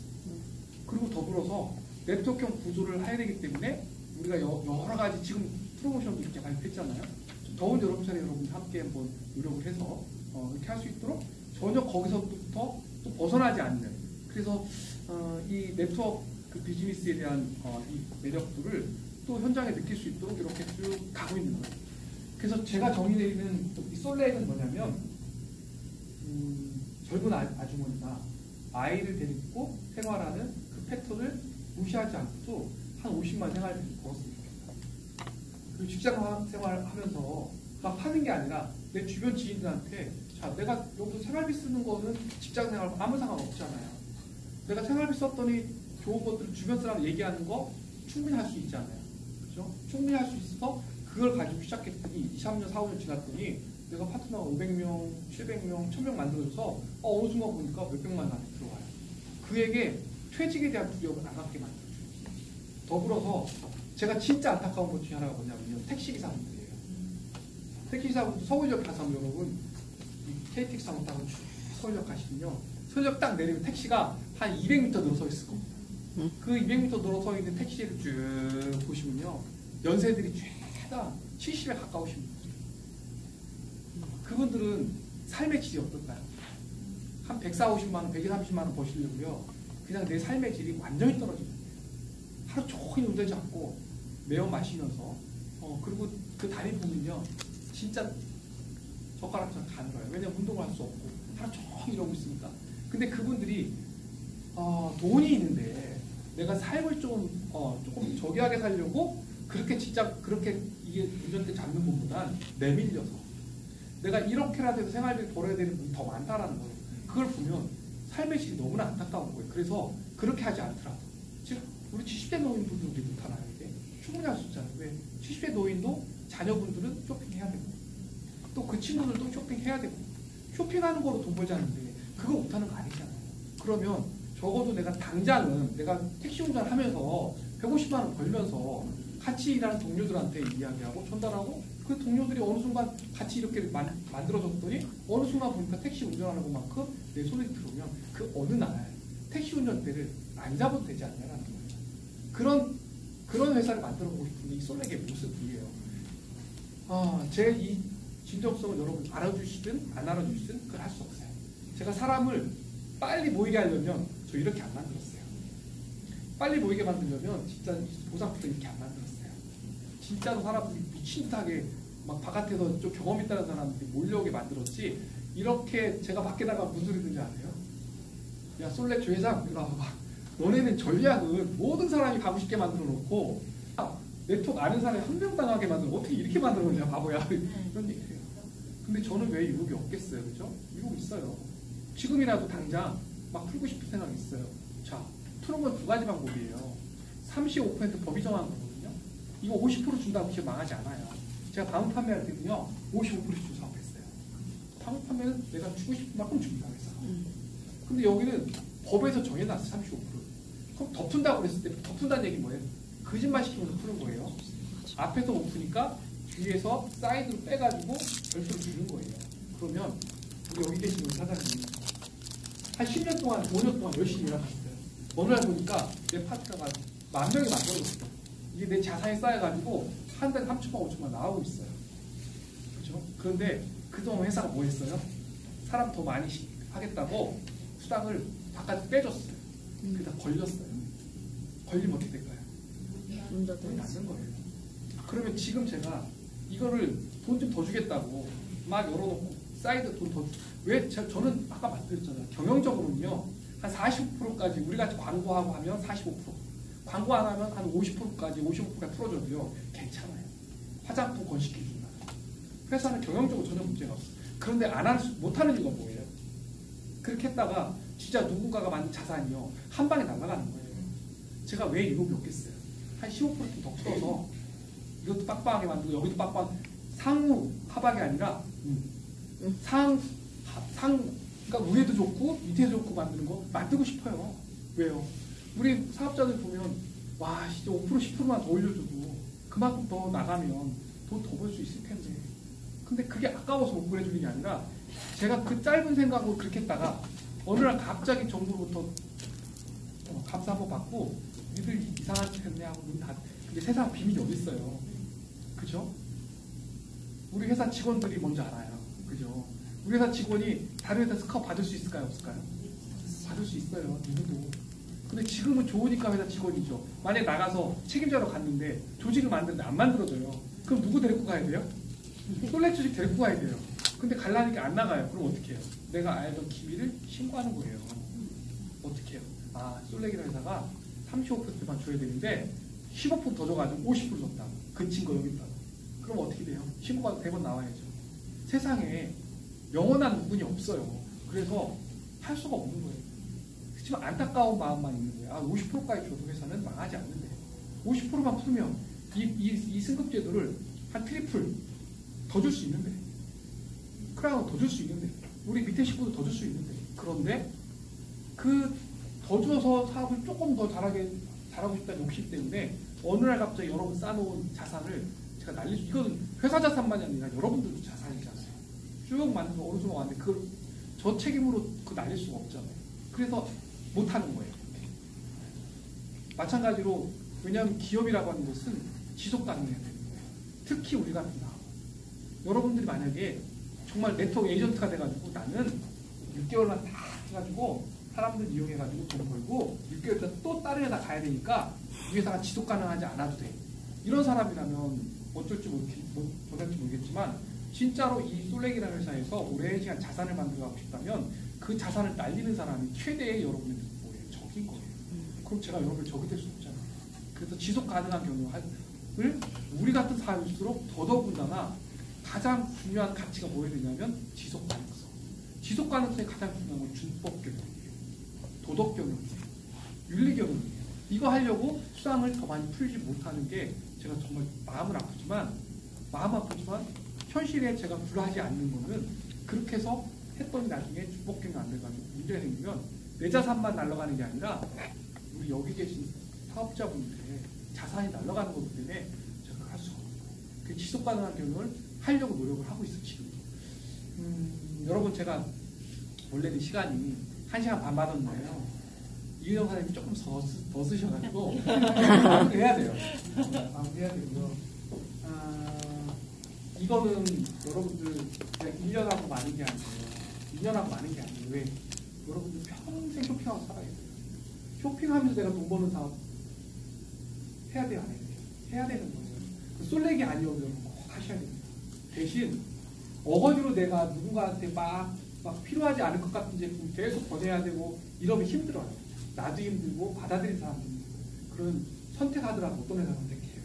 그리고 더불어서 네트워크형 구조를 해야 되기 때문에 우리가 여러 가지 지금 프로모션도 이렇게 발표했잖아요. 더운 여름철에 여러분들 함께 한번 노력을 해서 이렇게 할 수 있도록 전혀 거기서부터 또 벗어나지 않는 그래서 이 네트워크 그 비즈니스에 대한 이 매력들을 또 현장에 느낄 수 있도록 이렇게 쭉 가고 있는 거예요. 그래서 제가 정의 내리는 이 솔렉은 뭐냐면 젊은 아주머니가 아이를 데리고 생활하는 그 패턴을 무시하지 않고 한 50만 생활비를 벌었으면 좋겠다. 그리고 직장 생활하면서 막 파는 게 아니라 내 주변 지인들한테 자 내가 여기서 생활비 쓰는 거는 직장 생활 아무 상관없잖아요. 내가 생활비 썼더니 좋은 것들 주변 사람 얘기하는 거 충분히 할 수 있잖아요. 그죠? 충분히 할 수 있어서 그걸 가지고 시작했더니 2, 3년, 4, 5년 지났더니 내가 파트너가 500명, 700명, 1000명 만들어줘서 어느 순간 보니까 몇백만 원이 들어와요. 그에게 퇴직에 대한 두려움을 안 갖게 만들어줘요. 더불어서 제가 진짜 안타까운 것 중에 하나가 뭐냐면요. 택시기사분들이에요. 택시기사분들 서울역 가서 여러분 이 KTX 타고 쭉 서울역 가시면요. 서울역 딱 내리면 택시가 한 200m 늘어서 있을 겁니다. 그 200m 늘어서 있는 택시를 쭉 보시면요. 연세들이 죄다 70에 가까우신 분들. 그분들은 삶의 질이 어떨까요? 한 140, 50만 원, 130만 원 버시려고요. 그냥 내 삶의 질이 완전히 떨어집니다. 하루 종일 운전하지 않고 매워 마시면서 그리고 그 다리 보면요. 진짜 젓가락처럼 가늘어요. 왜냐면 운동을 할 수 없고 하루 종일 이러고 있으니까. 근데 그분들이 돈이 있는데 내가 삶을 조금 저기하게 살려고 그렇게 진짜 그렇게 이게 운전대 잡는 것보단 내밀려서 내가 이렇게라도 해서 생활비를 벌어야 되는 분이 더 많다라는 거예요. 그걸 보면 삶의 질이 너무나 안타까운 거예요. 그래서 그렇게 하지 않더라도 즉 우리 70대 노인분들 우리 못하나요? 이게 충분히 할 수 있잖아요. 왜? 70대 노인도 자녀분들은 쇼핑해야 되고 또 그 친구들도 쇼핑해야 되고 쇼핑하는 거로 돈 벌자는데 그거 못하는 거 아니잖아요. 그러면 적어도 내가 당장은 내가 택시 운전하면서 150만 원 벌면서 같이 일하는 동료들한테 이야기하고 전달하고 그 동료들이 어느 순간 같이 이렇게 만들어졌더니 어느 순간 보니까 택시 운전하는 것만큼 내 손에 들어오면 그 어느 날 택시 운전대를 안 잡아도 되지 않냐라는 거예요. 그런 회사를 만들어 보고 싶은 게 이 솔렉의 모습이에요. 제 이 진정성을 여러분 알아주시든 안 알아주시든 그걸 할 수 없어요. 제가 사람을 빨리 모이게 하려면 저 이렇게 안 만들었어요. 빨리 모이게 만들려면 진짜 보상부터 이렇게 안 만들었어요. 진짜로 사람들이 미친 듯하게 막 바깥에서 좀 경험 있다는 사람들이 몰려오게 만들었지 이렇게 제가 밖에 나가 무슨 소리 듣는지 아세요? 야 솔렉 조회장 이리 와봐. 너네는 전략은 모든 사람이 가고 싶게 만들어 놓고 네트워크 아는 사람이 한 명 당하게 만들어 어떻게 이렇게 만들어 놓냐 바보야 이런 얘기해요. 근데 저는 왜 유혹이 없겠어요, 그죠? 유혹 있어요. 지금이라도 당장 막 풀고 싶은 생각이 있어요. 자, 푸는 건 두 가지 방법이에요. 35% 법이 정한 거거든요. 이거 50% 준다고 기업 망하지 않아요. 제가 방음 판매할 때는요 55%씩 준 사업했어요. 방음 판매는 내가 주고 싶은 만큼 줍니다, 회사. 근데 여기는 법에서 정해놨어 35%. 그럼 더 푼다고 그랬을 때 더 푼다는 얘기 뭐예요? 거짓말 시키면서 푸는 거예요. 앞에서 못 푸니까 뒤에서 사이드로 빼가지고 별도로 주는 거예요. 그러면 우리 여기 계신 우리 사장님이 한 10년 동안, 5년 동안 열심히 일하셨어요. 어느 날 보니까 내 파트너가 10,000명이 만들어졌어요. 이게 내 자산이 쌓여가지고 한 달에 3천만, 5천만 나오고 있어요. 그렇죠? 그런데 그동안 회사가 뭐 했어요? 사람 더 많이 하겠다고 수당을 바깥에 빼줬어요. 그러다 걸렸어요. 걸리면 어떻게 될까요? 돈이 남는 거예요. 그러면 지금 제가 이거를 돈 좀 더 주겠다고 막 열어놓고 사이드 돈 더 왜 저는 아까 말씀드렸잖아요. 경영적으로는요 한 45%까지 우리 같이 광고하고 하면 45%, 광고 안 하면 한 50%까지 55%까지 풀어줘도요 괜찮아요. 화장품 건식해준다. 회사는 경영적으로 전혀 문제가 없어요. 그런데 못하는 이유가 뭐예요? 그렇게 했다가 진짜 누군가가 만든 자산이요 한 방에 날아가는 거예요. 제가 왜 유혹이 없겠어요? 한 15% 더 풀어서 이것도 빡빡하게 만들고 여기도 빡빡 상우 하박이 아니라 그러니까 위에도 좋고 밑에도 좋고 만드는 거 만들고 싶어요. 왜요? 우리 사업자들 보면 와 진짜 5% 10%만 더 올려줘도 그만큼 더 나가면 돈 더 벌 수 있을 텐데 근데 그게 아까워서 못 보내주는 게 아니라 제가 그 짧은 생각으로 그렇게 했다가 어느 날 갑자기 정부로부터 감사 한번 받고 니들 이상한 짓 했네 하고 문 닫. 근데 세상 비밀이 어디 있어요? 그죠? 우리 회사 직원들이 뭔지 알아요. 그죠? 우리 회사 직원이 다른 회사 스카웃 받을 수 있을까요? 없을까요? 받을 수 있어요. 누구도. 근데 지금은 좋으니까 회사 직원이죠. 만약에 나가서 책임자로 갔는데 조직을 만드는데 안 만들어져요. 그럼 누구 데리고 가야 돼요? 솔렉 조직 데리고 가야 돼요. 근데 갈라니까 안 나가요. 그럼 어떻게 해요? 내가 알던 기밀을 신고하는 거예요. 어떻게 해요? 솔렉이라는 회사가 35%만 줘야 되는데 15%더 줘가지고 50% 줬다. 그친 거 여기 있다. 그럼 어떻게 돼요? 신고가 대본 나와야죠. 세상에 영원한 부분이 없어요. 그래서 할 수가 없는 거예요. 그렇지만 안타까운 마음만 있는 거예요. 아, 50%까지 줘도 회사는 망하지 않는데 50%만 풀면 이 승급제도를 한 트리플 더 줄 수 있는데 크라운 더 줄 수 있는데 우리 밑에 식구도 더 줄 수 있는데 그런데 그 더 줘서 사업을 조금 더 잘하고 싶다는 욕심 때문에 어느 날 갑자기 여러분 쌓아놓은 자산을 제가 날릴 수 이건 회사 자산만이 아니라 여러분들도 자산이잖아요. 쭉 만들어서 어느 순간 왔는데 그걸 저 책임으로 그 날릴 수가 없잖아요. 그래서 못하는 거예요. 마찬가지로 왜냐하면 기업이라고 하는 것은 지속 가능해야 되는 거예요. 특히 우리 같은 사업. 여러분들이 만약에 정말 네트워크 에이전트가 돼가지고 나는 6개월만 다 해가지고 사람들 이용해가지고 돈 벌고 6개월 있다 또 다른 회사 가야 되니까 이 회사가 지속 가능하지 않아도 돼. 이런 사람이라면 어쩔지 못할지 모르겠지만 진짜로 이 솔렉이라는 회사에서 오랜 시간 자산을 만들어가고 싶다면 그 자산을 날리는 사람이 최대의 여러분의 뭐예요? 적인 거예요. 그럼 제가 여러분을 적이 될 수 없잖아요. 그래서 지속 가능한 경영을 우리 같은 사회일수록 더더군다나 가장 중요한 가치가 뭐예요 되냐면 지속 가능성. 지속 가능성이 가장 중요한 건 준법 경영이에요. 도덕 경영이에요. 윤리 경영이에요. 이거 하려고 수당을 더 많이 풀지 못하는 게 제가 정말 마음 아프지만 현실에 제가 불하지 않는 거는 그렇게 해서 했더니 나중에 준법 경영 안 돼가지고 문제가 생기면 내 자산만 날아가는 게 아니라 우리 여기 계신 사업자분들의 자산이 날아가는 거기 때문에 제가 할 수가 없는 거예요. 그 지속 가능한 경영을 하려고 노력을 하고 있어요, 지금도. 여러분, 제가 원래는 시간이 1시간 반 받았는데요. 이은영 사장님이 조금 더 쓰셔가지고 마무리해야 돼요. 마무리해야 되고요. 이거는 여러분들 그냥 1년하고 많은 게 아니에요. 2년하고 많은 게 아니에요. 왜? 여러분들 평생 쇼핑하고 살아야 돼요. 쇼핑하면서 내가 돈 버는 사업 해야 돼요, 안 해야 돼요? 해야 되는 거예요. 그 솔렉이 아니오면 꼭 하셔야 됩니다. 대신 어거지로 내가 누군가한테 막 필요하지 않을 것 같은 제품 계속 보내야 되고 이러면 힘들어요. 나도 힘들고 받아들인 사람도 힘들고. 그런 선택하더라도 어떤 회사 선택해요.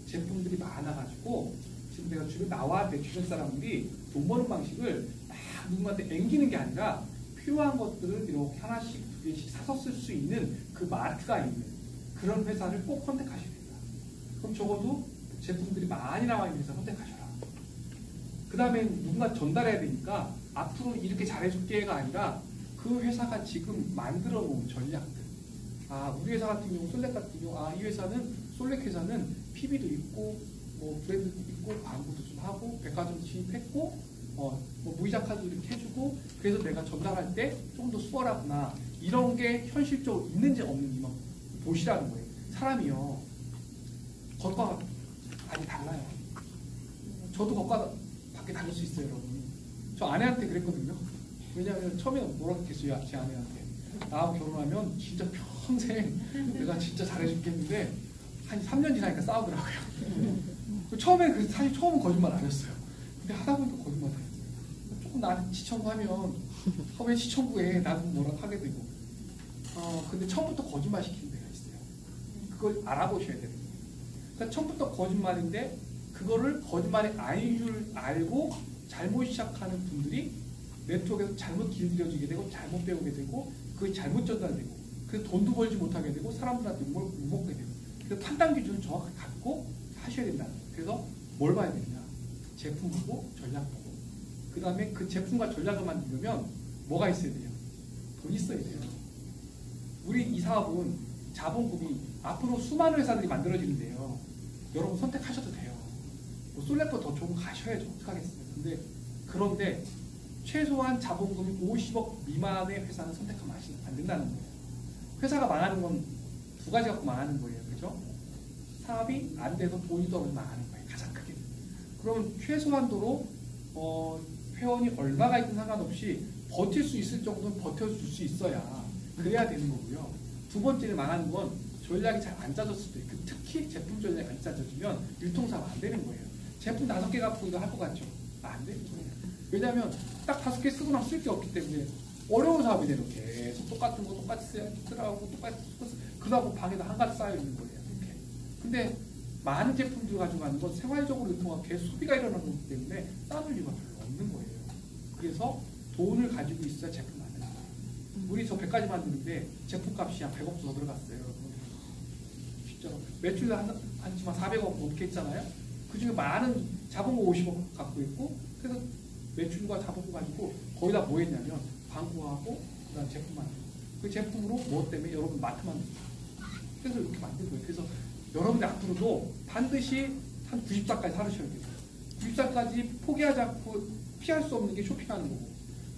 제품들이 많아가지고 지금 내가 주변 나와 내 주변 사람들이 돈 버는 방식을 막 누군가한테 앵기는 게 아니라 필요한 것들을 이렇게 하나씩 두 개씩 사서 쓸 수 있는 그 마트가 있는 그런 회사를 꼭 선택하셔야 됩니다. 그럼 적어도 제품들이 많이 나와 있는 회사 선택하셔라. 그 다음에 누군가 전달해야 되니까 앞으로 이렇게 잘해줄게가 아니라 그 회사가 지금 만들어 놓은 전략들. 우리 회사 같은 경우, 솔렉 같은 경우, 이 회사는, 솔렉 회사는 PB도 있고, 브랜드도 있고, 광고도 좀 하고, 백화점 진입했고, 무이자 카드도 이렇게 해주고, 그래서 내가 전달할 때 좀 더 수월하구나. 이런 게 현실적으로 있는지 없는지만 보시라는 거예요. 사람이요. 겉과 많이 달라요. 저도 겉과 밖에 다를 수 있어요, 여러분. 저 아내한테 그랬거든요. 왜냐하면 처음에 뭐라 그랬겠어요, 제 아내한테. 나하고 결혼하면 진짜 평생 내가 진짜 잘해줄겠는데 한 3년 지나니까 싸우더라고요. 처음에 사실 처음은 거짓말 안 했어요. 근데 하다 보니까 거짓말 해요. 조금 나한테 시청구하면 왜 시청구해? 나도 뭐라 하게 되고. 근데 처음부터 거짓말 시키는 데가 있어요. 그걸 알아보셔야 되는 거예요. 그러니까 처음부터 거짓말인데 그거를 거짓말이 아닌 줄 알고 잘못 시작하는 분들이 네트워크에서 잘못 길들여지게 되고 잘못 배우게 되고 그게 잘못 전달되고 그래서 돈도 벌지 못하게 되고 사람들한테 욕먹게 되고 그래서 판단 기준을 정확하게 갖고 하셔야 된다는 거예요. 그래서 뭘 봐야 되냐? 제품 보고 전략 보고 그 다음에 그 제품과 전략을 만들려면 뭐가 있어야 돼요? 돈이 있어야 돼요. 우리 이 사업은 자본금이 앞으로 수많은 회사들이 만들어지는데요. 여러분 선택하셔도 돼요. 솔렉보다 더 좋은 거 가셔야죠. 어떡하겠어요. 그런데 최소한 자본금이 50억 미만의 회사는 선택하면 안 된다는 거예요. 회사가 망하는 건 두 가지 갖고 망하는 거예요. 그죠? 사업이 안 돼서 돈이 떨어지면 망하는 거예요. 가장 크게. 그러면 최소한도로 회원이 얼마가 있든 상관없이 버틸 수 있을 정도는 버텨줄 수 있어야 그래야 되는 거고요. 두 번째는 망하는 건 전략이 잘 안 짜졌을 수도 있고 특히 제품 전략이 안 짜져지면 유통사업 안 되는 거예요. 제품 5개 갖고 이거 할 것 같죠? 안 되는 거예요. 왜냐하면 딱 5개 쓰고 나면 쓸 게 없기 때문에 어려운 사업이 되는 계속 똑같은 거 똑같이 쓰라고 똑같이 그러고 방에도 한 가지 쌓여 있는 거예요. 이렇게. 근데 많은 제품들 가지고 가는 건 생활적으로 유통하고 계속 소비가 일어나는 거기 때문에 쌓을 이유가 별로 없는 거예요. 그래서 돈을 가지고 있어야 제품 만드는 거예요. 우리 저 100가지 만드는데 제품값이 한 100억 더 들어갔어요. 진짜로 매출 한지만 400억 넘게 했잖아요. 그 중에 많은 자본금 50억 갖고 있고, 그래서 매출과 자본금 가지고 거의 다 뭐 했냐면 광고하고 그다음 제품 만들고, 그 제품으로 뭐 때문에 여러분 마트 만들고, 그래서 이렇게 만든 거예요. 그래서 여러분들 앞으로도 반드시 한 90살까지 살으셔야 돼요. 90살까지 포기하지 않고 피할 수 없는 게 쇼핑하는 거고,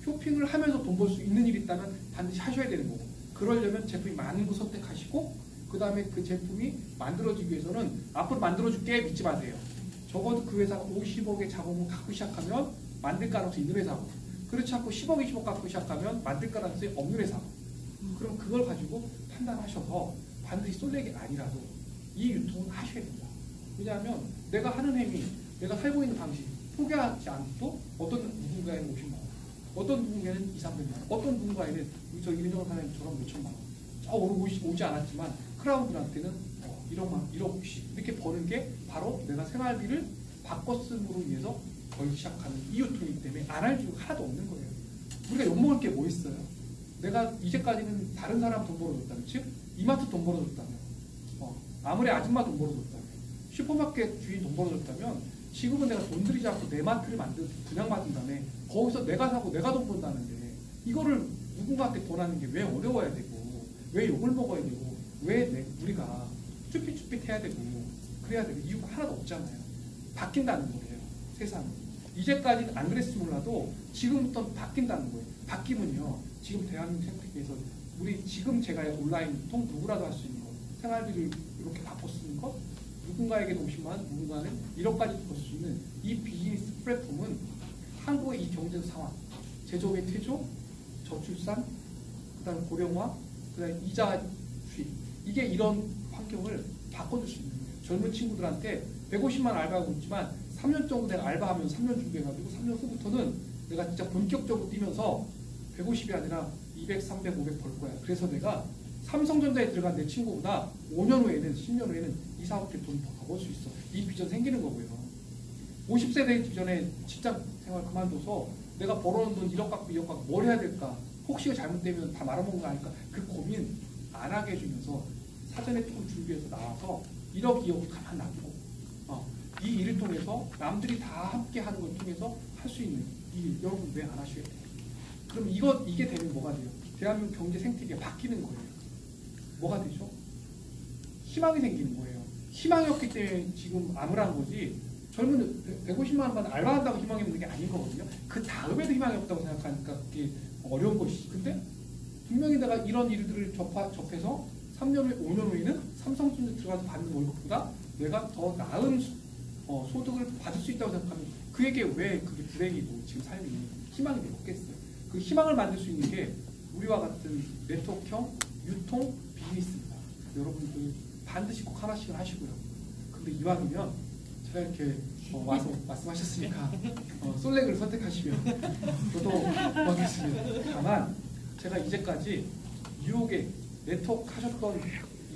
쇼핑을 하면서 돈 벌 수 있는 일이 있다면 반드시 하셔야 되는 거고, 그러려면 제품이 많은 거 선택하시고, 그 다음에 그 제품이 만들어지기 위해서는 앞으로 만들어줄게 믿지 마세요. 적어도 그 회사가 50억의 자본금 갖고 시작하면 만들 가능성이 있는 회사고, 그렇지 않고 10억, 20억 갖고 시작하면 만들 가능성이 없는 회사고, 그럼 그걸 가지고 판단하셔서 반드시 솔렉이 아니라도 이 유통은 하셔야 된다. 왜냐하면 내가 하는 행위, 내가 살고 있는 방식 포기하지 않고 어떤 누군가에는 50만 원, 어떤 누군가에는 2, 300만 원, 어떤 누군가에는 저 이민정 사장님처럼 몇천만 원, 오지 않았지만 크라우드한테는 1억씩 이렇게 버는 게 바로 내가 생활비를 바꿔 쓰므로 인해서 벌기 시작하는 이 유통이기 때문에 안 할 이유가 하나도 없는 거예요. 우리가 욕먹을 게 뭐 있어요? 내가 이제까지는 다른 사람 돈 벌어줬다면, 즉 이마트 돈 벌어줬다면, 아무리 아줌마 돈 벌어줬다면, 슈퍼마켓 주인 돈 벌어줬다면, 지금은 내가 돈 들이지 않고 내 마트를 분양받은 다음에 거기서 내가 사고 내가 돈 번다는데, 이거를 누군가한테 권하는 게 왜 어려워야 되고, 왜 욕을 먹어야 되고, 왜 우리가 쭈삣쭈삣 해야 되고 그래야 되고, 이유가 하나도 없잖아요. 바뀐다는 거예요, 세상은. 이제까지는 안 그랬을지 몰라도 지금부터 바뀐다는 거예요. 바뀌면요, 지금 대한민국 생태계에서 우리 지금 제가 온라인 유통 누구라도 할 수 있는 것, 생활비를 이렇게 바꿔 쓰는 것, 누군가에게는 50만 원, 누군가는 1억까지 벌 수 있는 이 비즈니스 플랫폼은 한국의 이 경제 상황, 제조업의 퇴조, 저출산, 그다음에 고령화, 그다음에 이자 수익, 이게 이런 환경을 바꿔줄 수 있는 거예요. 젊은 친구들한테 150만 원 알바하고 있지만 3년 정도 내가 알바하면 3년 준비해가지고 3년 후부터는 내가 진짜 본격적으로 뛰면서 150이 아니라 200, 300, 500 벌 거야. 그래서 내가 삼성전자에 들어간 내 친구보다 5년 후에는, 10년 후에는 이 사업에 돈 더 벌 수 있어. 이 비전 생기는 거고요. 50세 되기 전에 직장 생활 그만둬서 내가 벌어놓은 돈 1억 갖고 2억 갖고 뭘 해야 될까? 혹시 잘못되면 다 말아먹는 거 아닐까? 그 고민 안 하게 해주면서 사전에 조금 준비해서 나와서 1억, 2억 가만 놔두고 이 일을 통해서 남들이 다 함께 하는 걸 통해서 할 수 있는 이 일, 여러분 왜 안 하셔야 돼요? 그럼 이게 되면 뭐가 돼요? 대한민국 경제 생태계가 바뀌는 거예요. 뭐가 되죠? 희망이 생기는 거예요. 희망이 없기 때문에 지금 암울한 거지, 젊은 150만 원만 알바한다고 희망이 없는 게 아닌 거거든요. 그 다음에도 희망이 없다고 생각하니까 그게 어려운 것이지. 근데 분명히 내가 이런 일들을 접해서 3년 후에, 5년 후에는 삼성전자 들어가서 받는 월급보다 내가 더 나은 소득을 받을 수 있다고 생각하면 그에게 왜 그게 불행이고 지금 삶이 희망이 없겠어요. 그 희망을 만들 수 있는 게 우리와 같은 네트워크형 유통 비즈니스입니다. 여러분들 반드시 꼭 하나씩은 하시고요. 근데 이왕이면 제가 이렇게 와서 말씀하셨으니까 솔렉을 선택하시면 저도 하겠습니다. 다만 제가 이제까지 뉴욕에 네트워크 하셨던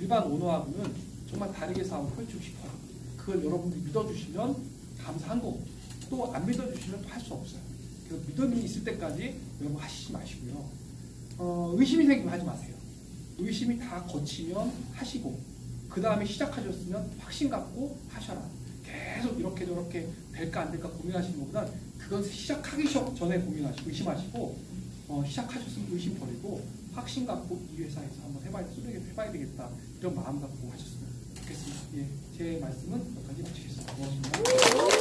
일반 오너하고는 정말 다르게 사업을 펼치고 싶어요. 그걸 여러분들이 믿어주시면 감사한 거고, 또 안 믿어주시면 또 할 수 없어요. 그래서 믿음이 있을 때까지 여러분 하시지 마시고요. 의심이 생기면 하지 마세요. 의심이 다 거치면 하시고, 그 다음에 시작하셨으면 확신 갖고 하셔라. 계속 이렇게 저렇게 될까 안 될까 고민하시는 것보다 그건 시작하기 전에 고민하시고 의심하시고, 시작하셨으면 의심 버리고 확신 갖고 이 회사에서 한번 해봐야 되겠다, 이런 마음 갖고 하셨으면 좋겠습니다. 예, 제 말씀은 여기까지 마치겠습니다. 고맙습니다.